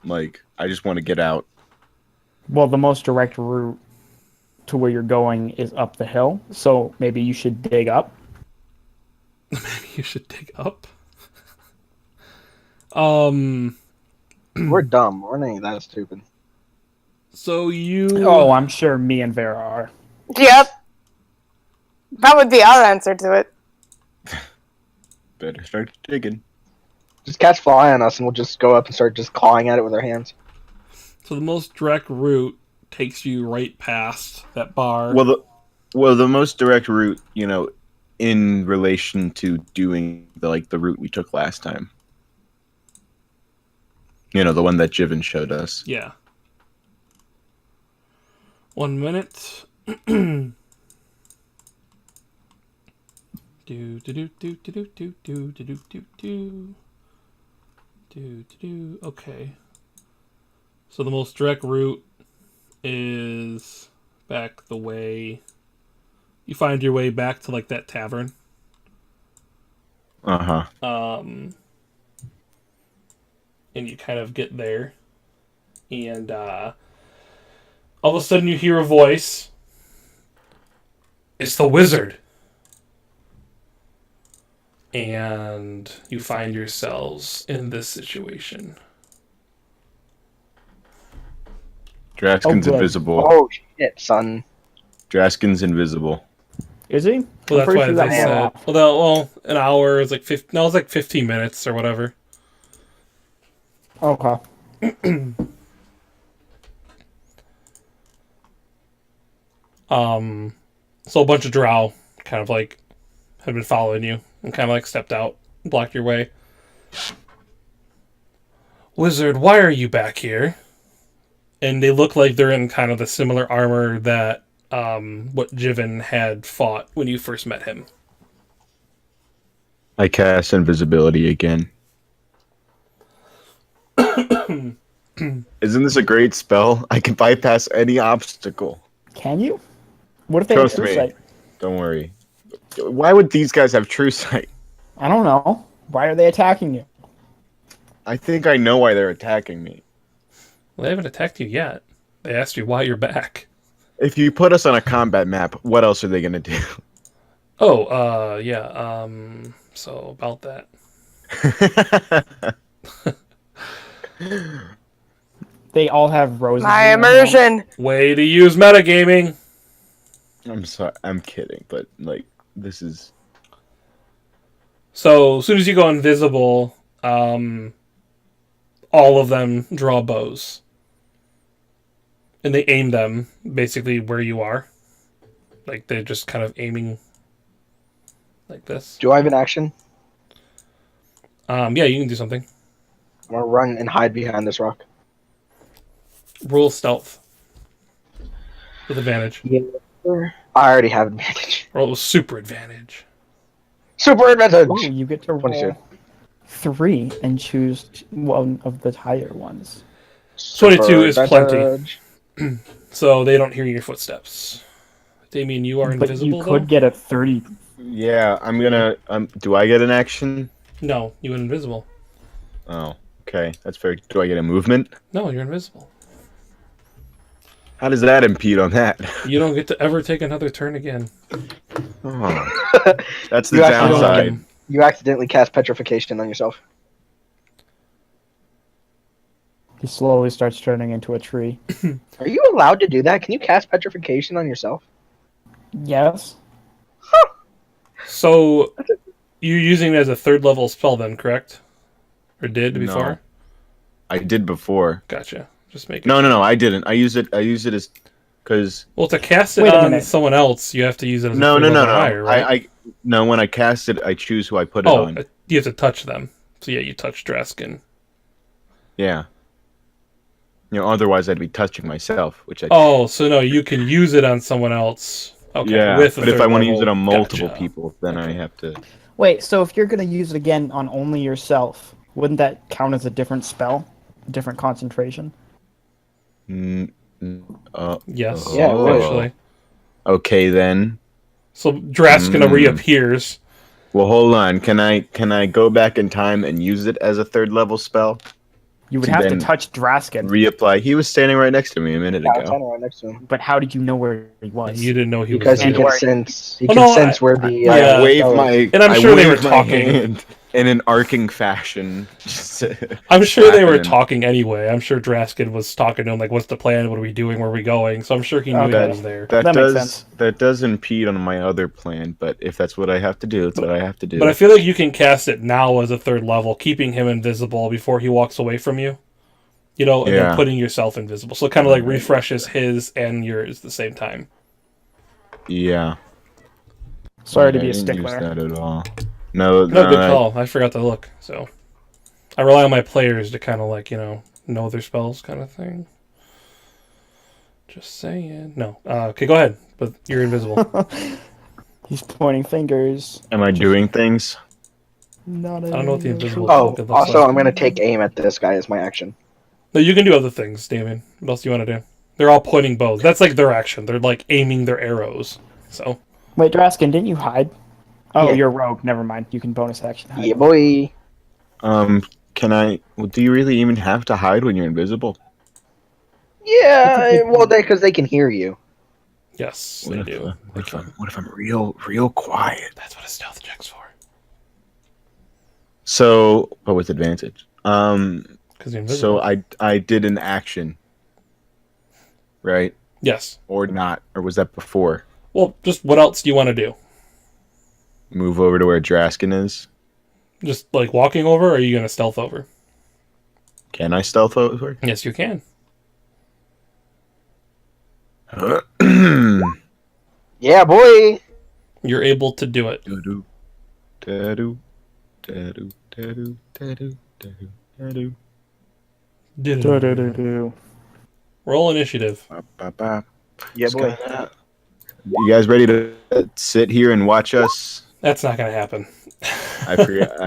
Like, I just want to get out. Well, the most direct route to where you're going is up the hill, so maybe you should dig up. Maybe you should dig up. We're dumb. We're not that stupid. So you. Oh, I'm sure me and Vera are. Yep. That would be our answer to it. Better start digging. Just catch fly on us and we'll just go up and start just clawing at it with our hands. So the most direct route takes you right past that bar. Well, the most direct route, in relation to doing the route we took last time. You know, the one that Jiven showed us. Yeah. 1 minute. Do do do do do do do do do do do. Okay. So the most direct route is back the way. You find your way back to like that tavern. Uh-huh. And you kind of get there, and all of a sudden you hear a voice. It's the wizard. And you find yourselves in this situation. Draskin's good. invisible. Oh shit, son. Draskin's invisible. Is he? Well, I'm that's pretty why sure they that said. off. Well, an hour is like 50. No, it's like 15 minutes or whatever. Okay. So a bunch of Drow kind of like had been following you and kind of like stepped out, blocked your way. Wizard, why are you back here? And they look like they're in kind of the similar armor that what Jiven had fought when you first met him. I cast invisibility again. Isn't this a great spell? I can bypass any obstacle. Can you? What if they have Trust true me. sight? Don't worry. Why would these guys have true sight? I don't know. Why are they attacking you? I think I know why they're attacking me. Well, they haven't attacked you yet. They asked you why you're back. If you put us on a combat map, what else are they gonna do? Oh, yeah. So about that. They all have roses. My in their hands. immersion. Way to use metagaming. I'm sorry. I'm kidding, but like this is. So as soon as you go invisible, all of them draw bows. And they aim them basically where you are. Like they're just kind of aiming like this. Do I have an action? Yeah, you can do something. I'm gonna run and hide behind this rock. Roll stealth. With advantage. Yeah. I already have advantage. Roll with super advantage. Super advantage! Ooh, you get to roll 22. 3 and choose one of the higher ones. 22 is plenty. advantage. So they don't hear your footsteps. Damien, you are But invisible, you could though? get a 30. Yeah, I'm gonna. Do I get an action? No, you went invisible. Oh, okay. That's fair. Do I get a movement? No, you're invisible. How does that impede on that? You don't get to ever take another turn again. Oh, that's the You actually downside. You accidentally cast petrification on yourself. He slowly starts turning into a tree. Are you allowed to do that? Can you cast petrification on yourself? Yes. So, you're using it as a third level spell then, correct? Or did before? No. I did before. Gotcha. Just make it. No. I didn't. I used it as because Well, to cast it Wait a on minute. someone else, you have to use it as a no. third level higher, right? I no. When I cast it, I choose who I put it on. You have to touch them. So yeah, you touch Draskin. Yeah. You know, otherwise I'd be touching myself, which I. Oh, so no, you can use it on someone else. Okay, yeah. with a But if third I want to use level. it on multiple Gotcha. people, then I Okay. have to. Wait, so if you're going to use it again on only yourself, wouldn't that count as a different spell? A different concentration? Mm, Yes, Yeah, it would. actually. Okay then. So Draskin reappears. Well, hold on. Can I go back in time and use it as a third level spell? You would To have to then touch Draskin, Reapply. He was standing right next to me a minute Yeah, I'm ago. standing right next to him. but how did you know where he was? You didn't know he Because was he there. can where- sense. He Oh, can no, sense where the. yeah. I waved spell my. is. And I'm I sure they waved were my talking. hand in an arcing fashion. I'm sure they were Happening. talking anyway. I'm sure Draskin was talking to him like, "What's the plan? What are we doing? Where are we going?" So I'm sure he knew Okay. he was there. That That makes does sense. that does impede on my other plan, but if that's what I have to do, it's what I have to do. But I feel like you can cast it now as a third level, keeping him invisible before he walks away from you. You know, and then Yeah. putting yourself invisible. So it kind of like refreshes his and yours at the same time. Yeah. Sorry to I be a didn't use stickler. that at all. No, No, good no. call. I forgot to look. So I rely on my players to kind of like, know their spells kind of thing. Just saying. No. Okay, go ahead. But you're invisible. He's pointing fingers. Am I doing things? Not I don't know what the invisible Oh, token looks also, like. I'm gonna take aim at this guy as my action. No, you can do other things, Damien. What else do you want to do? They're all pointing bows. That's like their action. They're like aiming their arrows. So Wait, Draskin, didn't you hide? Oh, Yeah. you're rogue. Never mind. You can bonus action hide. Yeah, boy. Can I? Well, do you really even have to hide when you're invisible? Yeah, well, because they can hear you. yes, What they if, do. what if I'm real quiet? That's what a stealth check's for. So, but with advantage. Because you're invisible. So I did an action, right? Yes. Or not? Or was that before? Well, just what else do you want to do? Move over to where Draskin is. Just like walking over, or are you going to stealth over? Can I stealth over? Yes, you can. Yeah, boy. You're able to do it. Do-do, da-do, da-do, da-do, da-do, da-do, da-do. Do-do-do-do. Roll initiative. Ba-ba-ba. Yeah, Just boy. got- You guys ready to sit here and watch us? That's not going to happen. I forgot.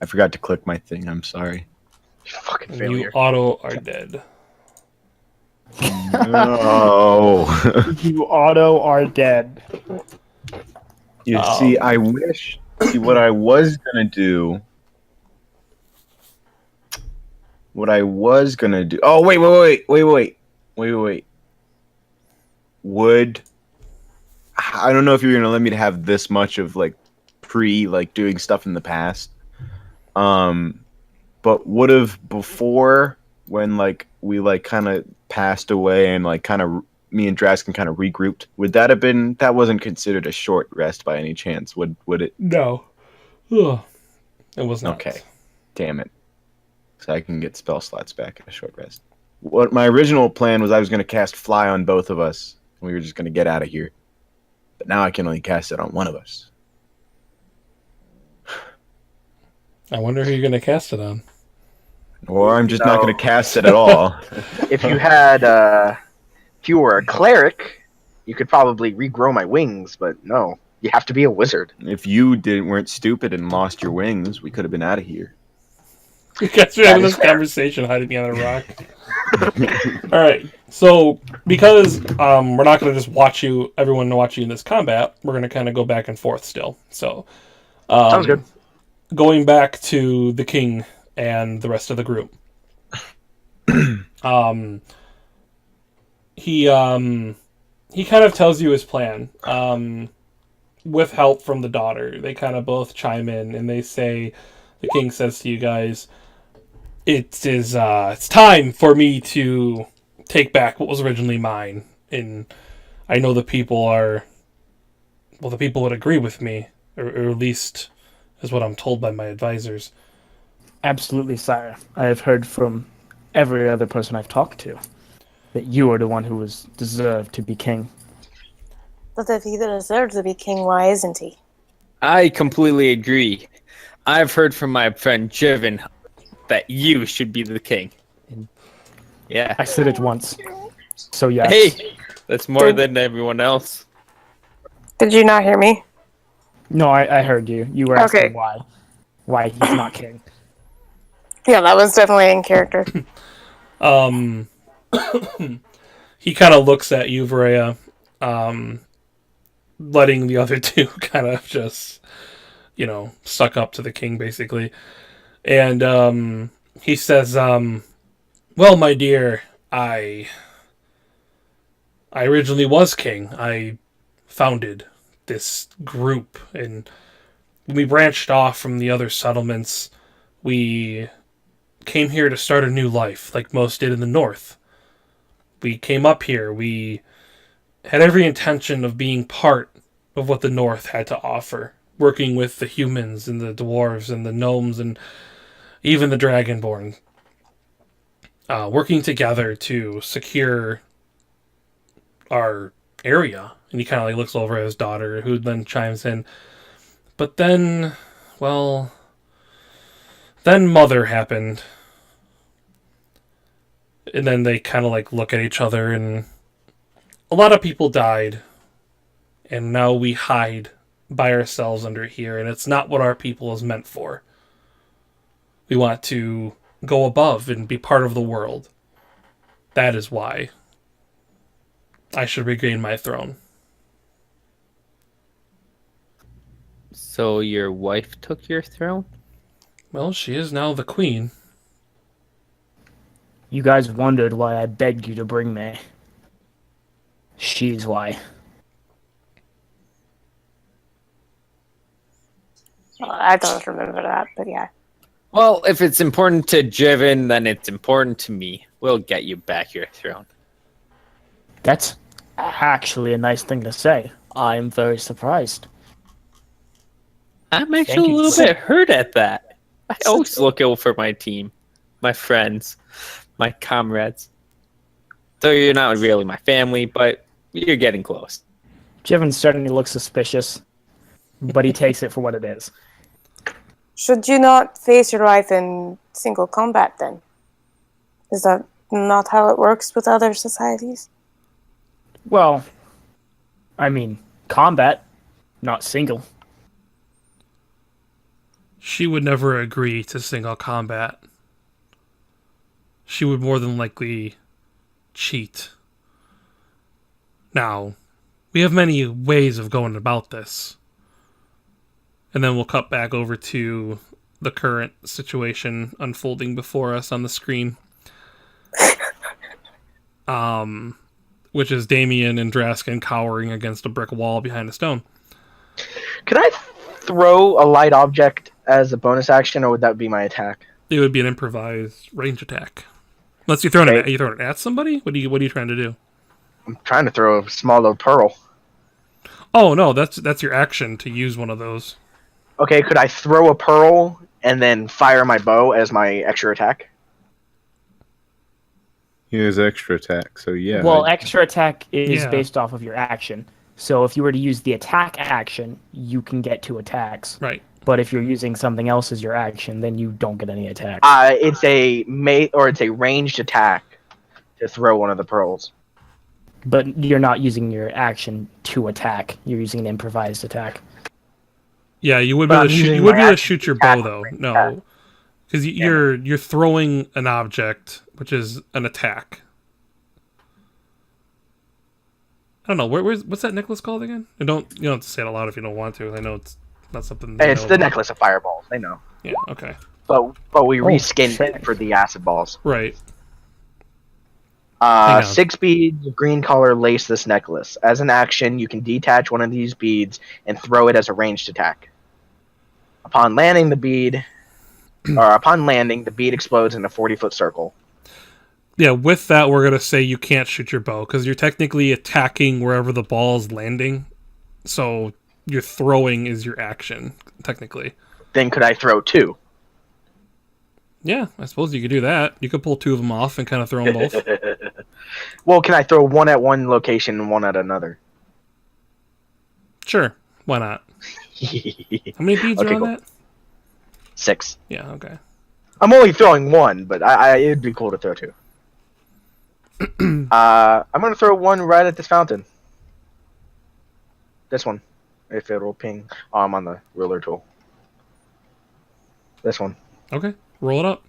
I forgot to click my thing. I'm sorry. You fucking You failure. auto are dead. No. You auto are dead. You see, I wish. See, what I was gonna do. What I was gonna do. Oh wait. Would I don't know if you're gonna let me to have this much of like like doing stuff in the past. But would have before when like we like kind of passed away and like kind of me and Draskin kind of regrouped. Would that have been that wasn't considered a short rest by any chance? Would it? No. Ugh. It was not. Okay. Damn it. So I can get spell slots back at a short rest. What my original plan was I was going to cast Fly on both of us. And we were just going to get out of here. But now I can only cast it on one of us. I wonder who you're going to cast it on. Or I'm just not No. going to cast it at all. If you had, if you were a cleric, you could probably regrow my wings, but no. You have to be a wizard. If you weren't stupid and lost your wings, we could have been out of here. You guys are having this conversation hiding behind a rock. All right. So because we're not going to just everyone watch you in this combat, we're going to kind of go back and forth still. So Sounds good. Going back to the king and the rest of the group. He kind of tells you his plan. With help from the daughter, they kind of both chime in and they say, the king says to you guys, it's time for me to take back what was originally mine. And I know the people would agree with me, or at least is what I'm told by my advisors. Absolutely, sire. I have heard from every other person I've talked to that you are the one who was deserved to be king. But if he deserves to be king, why isn't he? I completely agree. I've heard from my friend Jiven that you should be the king. And yeah. I said it once. So yes. Hey, that's more than everyone else. Did you not hear me? No, I heard you. You were asking Okay. why he's not king. Yeah, that was definitely in character. He kind of looks at you, Varaya, letting the other two kind of just, suck up to the king, basically. And he says, well, my dear, I originally was king. I founded this group, and when we branched off from the other settlements, we came here to start a new life, like most did in the north. We came up here. We had every intention of being part of what the north had to offer, working with the humans and the dwarves and the gnomes and even the dragonborn, working together to secure our area. And he kind of like looks over at his daughter, who then chimes in. But then, well, then Mother happened. And then they kind of like look at each other, and a lot of people died. And now we hide by ourselves under here, and it's not what our people is meant for. We want to go above and be part of the world. That is why I should regain my throne. So your wife took your throne? Well, she is now the queen. You guys wondered why I begged you to bring me. She's why. Well, I don't remember that, but yeah. Well, if it's important to Jiven, then it's important to me. We'll get you back your throne. That's actually a nice thing to say. I'm very surprised. I'm Thank actually a you. little bit hurt at that. I always look out for my team, my friends, my comrades. Though you're not really my family, but you're getting close. Jiven's starting to look suspicious, but he takes it for what it is. Should you not face your wife in single combat then? Is that not how it works with other societies? Well, I mean, combat, not single. She would never agree to single combat. She would more than likely cheat. Now, we have many ways of going about this. And then we'll cut back over to the current situation unfolding before us on the screen. Which is Damien and Draskin cowering against a brick wall behind a stone. Could I throw a light object as a bonus action, or would that be my attack? It would be an improvised range attack. Unless you're throwing it at somebody? What are you trying to do? I'm trying to throw a small little pearl. Oh no, that's your action to use one of those. Okay, could I throw a pearl and then fire my bow as my extra attack? He has extra attack, so yeah. Well, extra attack is Yeah. based off of your action. So if you were to use the attack action, you can get 2 attacks. Right. But if you're using something else as your action, then you don't get any attacks. It's a ranged attack to throw one of the pearls. But you're not using your action to attack. You're using an improvised attack. Yeah, you would be But able to I'm shoot. using You would my be able to action shoot your to attack bow though. with No, that. because you're throwing an object, which is an attack. I don't know. What's that necklace called again? And you don't have to say it aloud if you don't want to. I know it's not something. they It's know the about. necklace of fireballs. They know. Yeah. Okay. But we reskinned shit. it for the acid balls. Right. Hang on. 6 beads of green color lace this necklace. As an action, you can detach one of these beads and throw it as a ranged attack. Upon landing, the bead explodes in a 40-foot circle. Yeah. With that, we're gonna say you can't shoot your bow because you're technically attacking wherever the ball is landing. So your throwing is your action technically. Then could I throw 2? Yeah, I suppose you could do that. You could pull 2 of them off and kind of throw them both. Well, can I throw one at one location and one at another? Sure. Why not? How many beads Okay, are on cool. that? 6. Yeah. Okay. I'm only throwing 1, but it'd be cool to throw 2. I'm gonna throw 1 right at this fountain. This one, if it'll ping. Oh, I'm on the ruler tool. This one, Okay. Roll it up.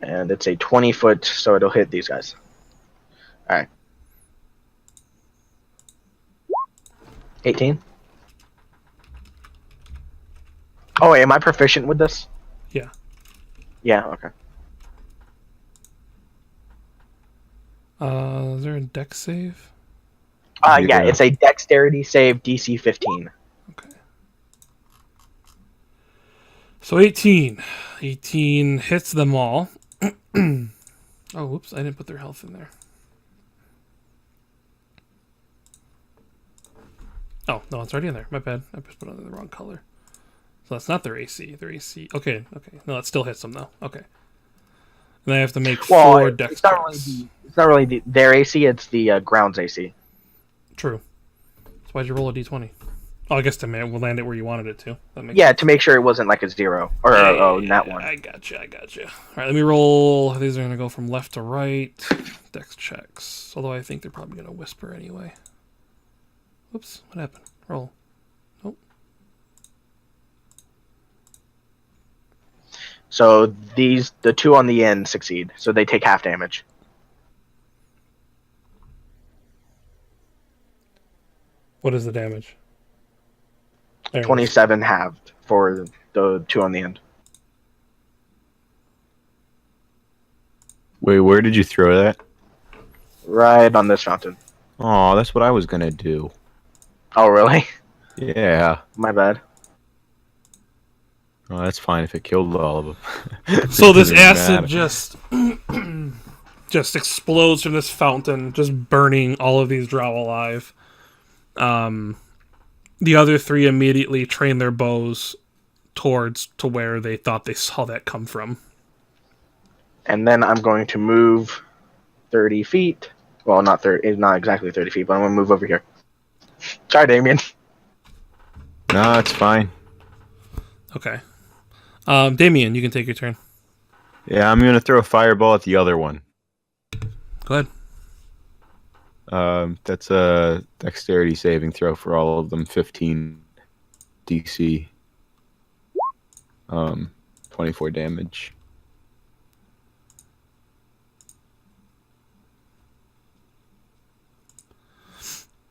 and it's a 20-foot, so it'll hit these guys. All right. 18. Oh, wait, am I proficient with this? Yeah. Yeah. Okay. Is there a dex save? Yeah, Yeah. it's a dexterity save, DC 15. Okay. So 18. 18 hits them all. Oh, whoops. I didn't put their health in there. Oh, no, it's already in there. My bad. I just put it in the wrong color. So that's not their AC. Their AC. Okay. No, it still hits them, though. Okay. And they have to make Well, 4 dex it's not really checks. it's not really their AC. It's the ground's AC. True. So why'd you roll a d20? Oh, I guess to we'll land it where you wanted it to. That makes Yeah, sense. to make sure it wasn't like a 0 or that one. I gotcha. All right, let me roll. These are gonna go from left to right. Dex checks. Although I think they're probably gonna whisper anyway. Whoops, what happened? Roll. Nope. So the 2 on the end succeed, so they take half damage. What is the damage? There it is. 27 halved for the 2 on the end. Wait, where did you throw that? Right on this fountain. Oh, that's what I was gonna do. Oh, really? Yeah. My bad. Oh, that's fine if it killed all of them. So this Doesn't acid matter. just explodes from this fountain, just burning all of these drow alive. The other 3 immediately train their bows towards to where they thought they saw that come from. And then I'm going to move 30 feet. Well, not 30. It's not exactly 30 feet, but I'm going to move over here. Sorry, Damien. No, it's fine. Okay. Damien, you can take your turn. Yeah, I'm gonna throw a fireball at the other one. Go ahead. That's a dexterity saving throw for all of them. 15 DC. 24 damage.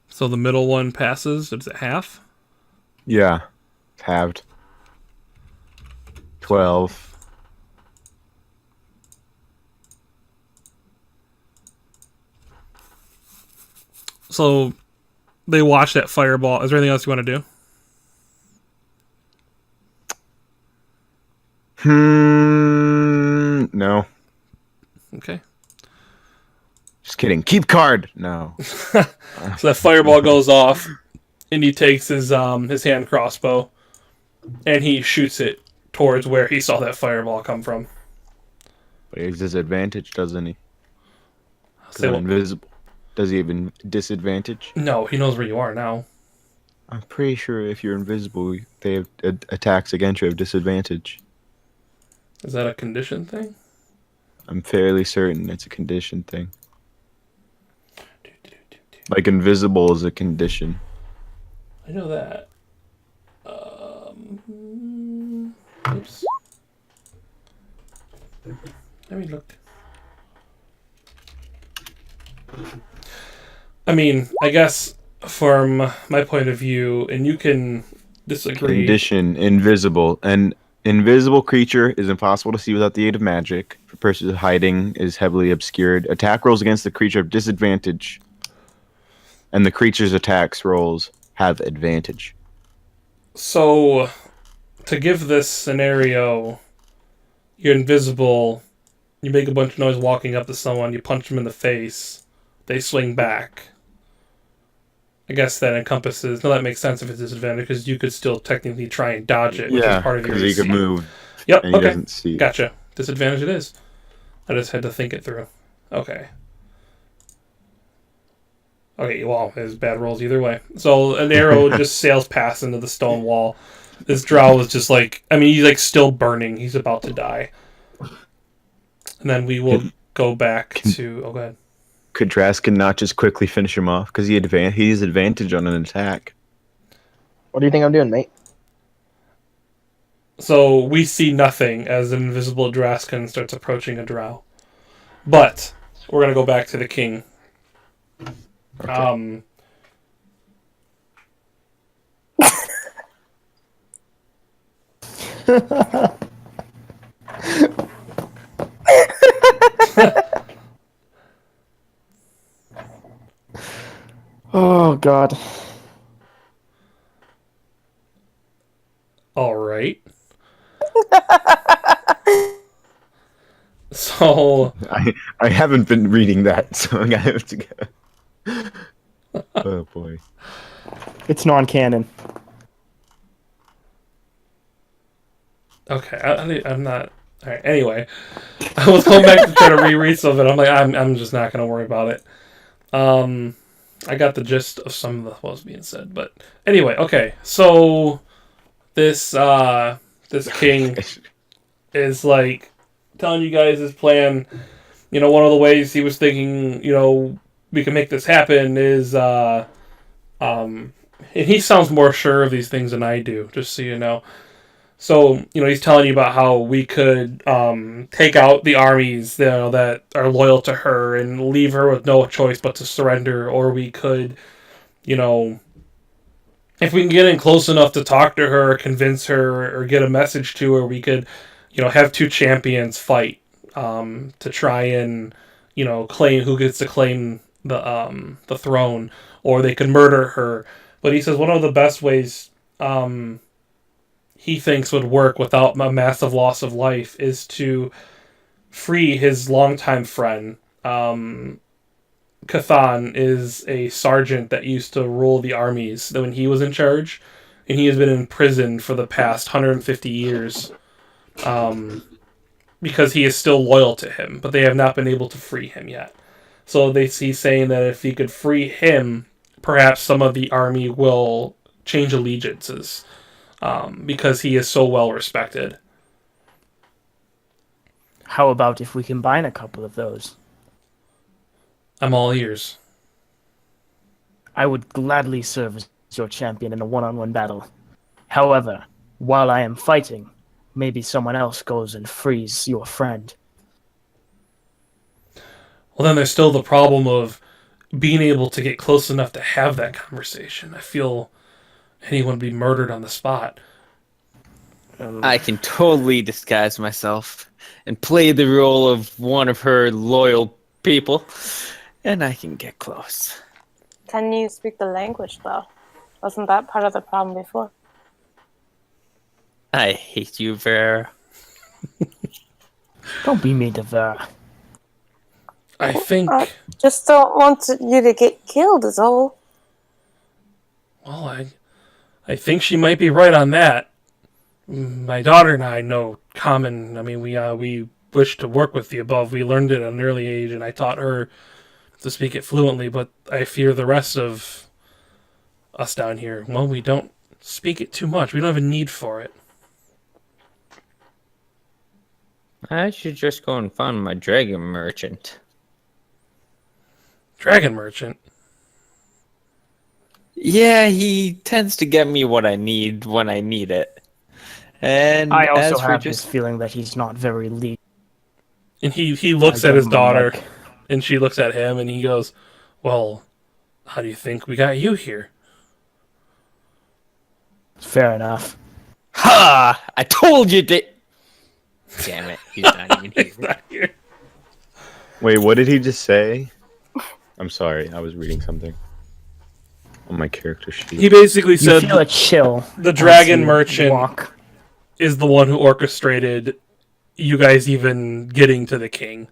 So the middle one passes. Is it half? Yeah, it's halved. 12. So they watch that fireball. Is there anything else you want to do? No. Okay. Just kidding. Keep card. No. So that fireball goes off, and he takes his hand crossbow, and he shoots it towards where he saw that fireball come from. But he has disadvantage, doesn't he? Say Because what? invisible. Does he have disadvantage? No, he knows where you are now. I'm pretty sure if you're invisible, they have attacks against you have disadvantage. Is that a condition thing? I'm fairly certain it's a condition thing. Like invisible is a condition. I know that. Oops. Let me look. I mean, I guess from my point of view, and you can disagree. Condition invisible. An invisible creature is impossible to see without the aid of magic. For purposes of hiding is heavily obscured. Attack rolls against the creature have disadvantage. And the creature's attacks rolls have advantage. So, to give this scenario, you're invisible, you make a bunch of noise walking up to someone, you punch them in the face, they swing back. I guess that encompasses... No, that makes sense if it's disadvantage, because you could still technically try and dodge it, which is part of your because he could AC. move Yep, and he okay. doesn't see. Gotcha. Disadvantage it is. I just had to think it through. Okay. Okay, well, there's bad rolls either way. So an arrow just sails past into the stone wall. This drow is just like... I mean, he's like still burning. He's about to die. And then we will go back to... Oh, go ahead. Could Draskin not just quickly finish him off? Because he has advantage on an attack. What do you think I'm doing, mate? So we see nothing as an invisible Draskin starts approaching a drow. But we're going to go back to the king. Okay. Oh God. All right. So I haven't been reading that, so I have to go. Oh boy. It's non-canon. okay, I'm not. All right. Anyway, I was going back to try to reread some of it. I'm like, I'm just not going to worry about it. I got the gist of some of what was being said, but anyway, okay. So this king is like telling you guys his plan. You know, one of the ways he was thinking, you know, we can make this happen is, and he sounds more sure of these things than I do, just so you know. So, you know, he's telling you about how we could take out the armies, you know, that are loyal to her and leave her with no choice but to surrender, or we could, you know, if we can get in close enough to talk to her, convince her, or get a message to her, we could, you know, have two champions fight to try and, you know, claim who gets to claim the throne, or they could murder her. But he says one of the best ways he thinks would work without a massive loss of life is to free his longtime friend. Cathan is a sergeant that used to rule the armies when he was in charge, and he has been in prison for the past 150 years because he is still loyal to him, but they have not been able to free him yet. So he's saying that if he could free him, perhaps some of the army will change allegiances. Because he is so well respected. How about if we combine a couple of those? I'm all ears. I would gladly serve as your champion in a one-on-one battle. However, while I am fighting, maybe someone else goes and frees your friend. Well, then there's still the problem of being able to get close enough to have that conversation. I feel anyone would be murdered on the spot. I can totally disguise myself and play the role of one of her loyal people, and I can get close. Can you speak the language, though? Wasn't that part of the problem before? I hate you, Vera. Don't be mean to Vera. I think... Just don't want you to get killed is all. Well, I think she might be right on that. My daughter and I know common... I mean, we wish to work with the above. We learned it at an early age, and I taught her to speak it fluently, but I fear the rest of us down here, well, we don't speak it too much. We don't have a need for it. I should just go and find my dragon merchant. Dragon merchant? Yeah, he tends to get me what I need when I need it. And I also as for have just this feeling that he's not very lead. And he looks at his daughter, and she looks at him, and he goes, well, how do you think we got you here? Fair enough. Ha! I told you to. Damn it, he's not even here. He's not here. Wait, what did he just say? I'm sorry, I was reading something on my character sheet. He basically You said feel a chill. the as dragon you merchant walk. is the one who orchestrated you guys even getting to the king.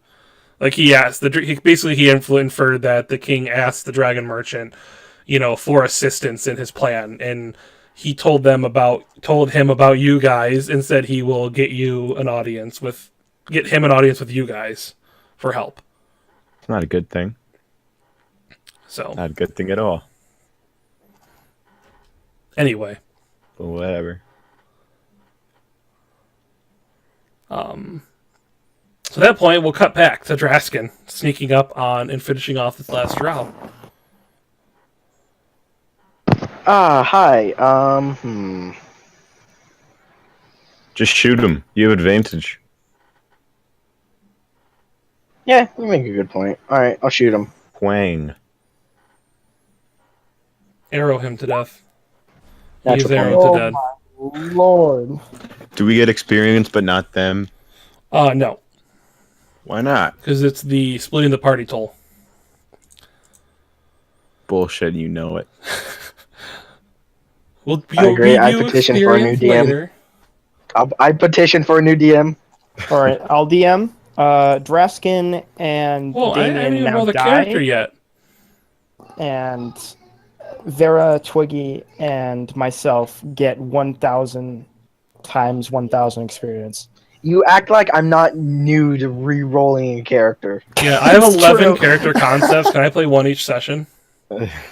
Like he asked he inferred that the king asked the dragon merchant, you know, for assistance in his plan, and he told him about you guys and said he will get him an audience with you guys for help. It's not a good thing. So Not a good thing at all. anyway, But whatever. so at that point we'll cut back to Draskin sneaking up on and finishing off this last Drow. Hi. Just shoot him. You have advantage. Yeah, you make a good point. All right, I'll shoot him. Huang. Arrow him to death. That's He's a arrowed point. to death. Lord. Do we get experience but not them? No, Why not? because it's the splitting the party toll. Bullshit, you know it. I agree. I petition for a new DM. Later. I petition for a new DM. All right, I'll DM. Draskin and Well, I Damien haven't even now know the die, character yet. and Vera, Twiggy, and myself get 1,000 times 1,000 experience. You act like I'm not new to re-rolling a character. Yeah, I have It's 11 true. character concepts. Can I play one each session?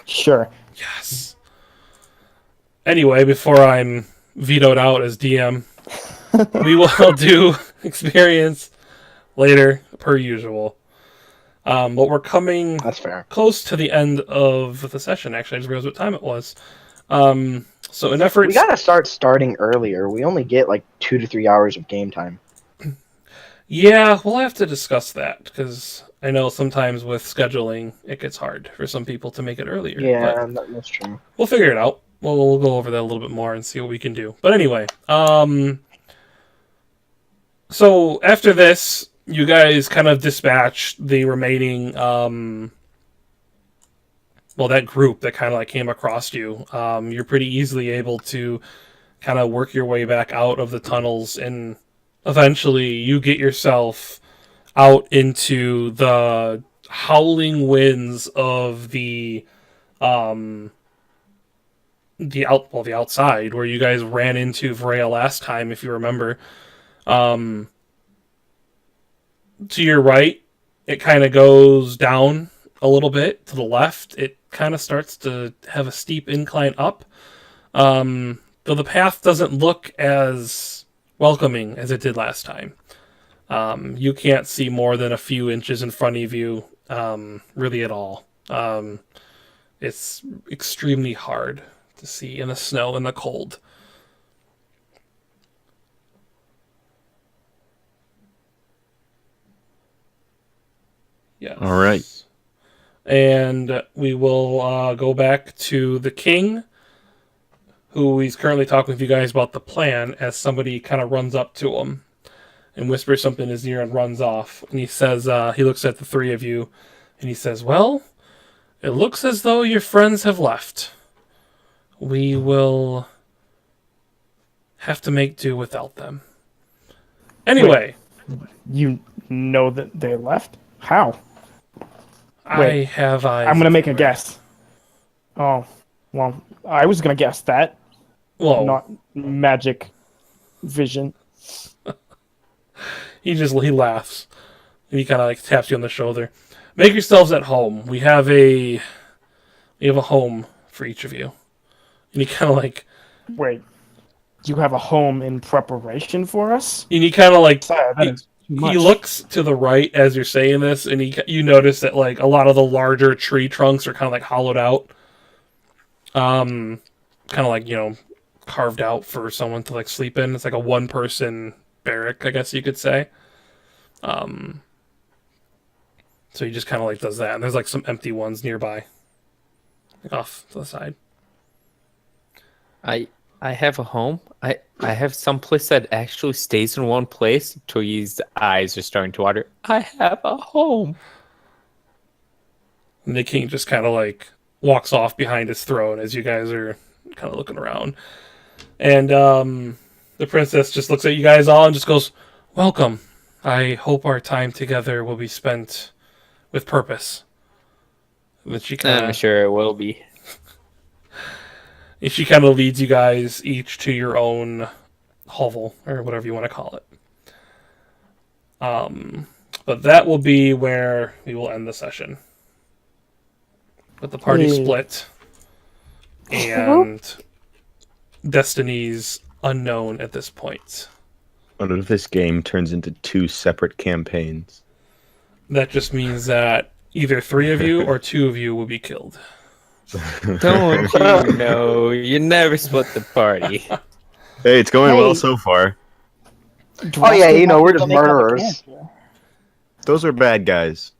Sure. Yes. Anyway, before I'm vetoed out as DM, we will do experience later, per usual. But we're coming That's fair. close to the end of the session. Actually, I just realized what time it was. So in efforts, We gotta starting earlier. We only get like 2 to 3 hours of game time. yeah, we'll have to discuss that because I know sometimes with scheduling it gets hard for some people to make it earlier. Yeah, But that's true. we'll figure it out. We'll go over that a little bit more and see what we can do. But anyway, so after this, you guys kind of dispatch the remaining, that group that kind of like came across you. You're pretty easily able to kind of work your way back out of the tunnels, and eventually you get yourself out into the howling winds of the outside where you guys ran into Vreya last time, if you remember. To your right, it kind of goes down a little bit. To the left, it kind of starts to have a steep incline up. Though the path doesn't look as welcoming as it did last time. You can't see more than a few inches in front of you, really at all. It's extremely hard to see in the snow and the cold. Yes. All right. And we will go back to the king, who he's currently talking with you guys about the plan, as somebody kind of runs up to him and whispers something in his ear and runs off. And he says, he looks at the three of you, and he says, well, it looks as though your friends have left. We will have to make do without them. Anyway. You know that they left? How? I have eyes. I'm gonna make a everywhere. guess. Oh, well, I was gonna guess that. Whoa. Not magic vision. He laughs. And he kind of like taps you on the shoulder. Make yourselves at home. We have a home for each of you. And he kind of like, Wait, you have a home in preparation for us? and he kind of like, Sorry, that is too much. he looks to the right as you're saying this, and you notice that like a lot of the larger tree trunks are kind of like hollowed out, kind of like carved out for someone to like sleep in. It's like a one-person barrack, I guess you could say. So he just kind of like does that, and there's like some empty ones nearby, like off to the side. I have a home. I have some place that actually stays in one place. Toyi's eyes are starting to water. I have a home. And the king just kind of like walks off behind his throne as you guys are kind of looking around. And the princess just looks at you guys all and just goes, welcome. I hope our time together will be spent with purpose. And then she kind I'm of sure it will be. leads you guys each to your own hovel, or whatever you want to call it. But that will be where we will end the session. With the party split. And destinies unknown at this point. What if this game turns into 2 separate campaigns? That just means that either 3 of you or 2 of you will be killed. Don't you know? You never split the party. Hey, it's going well so far. Oh yeah, we're just murderers. Those are bad guys.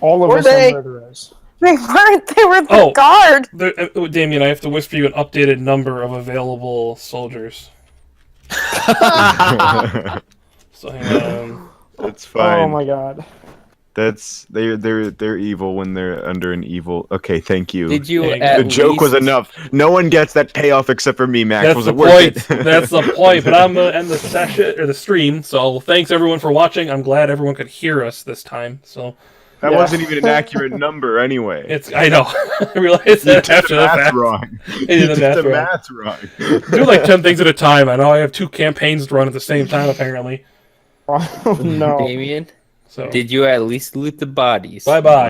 All of Were us they? are murderers. They weren't. They were the Oh. guard. Damien, I have to whisper you an updated number of available soldiers. So hang on. That's fine. Oh my god. They're evil when they're under an evil. Okay, thank you. Did you? The At The joke was least- enough. No one gets that payoff except for me, Max. That's Was the it worth point. it? That's the point. But I'm gonna end the session or the stream. So thanks everyone for watching. I'm glad everyone could hear us this time. So That Yeah. wasn't even an accurate number anyway. I know. I realized You that did after the the math fact. wrong. I You did the did the math wrong. math wrong. Do like 10 things at a time. I know I have 2 campaigns to run at the same time apparently. Oh no. Damien, So did you at least loot the bodies? bye bye.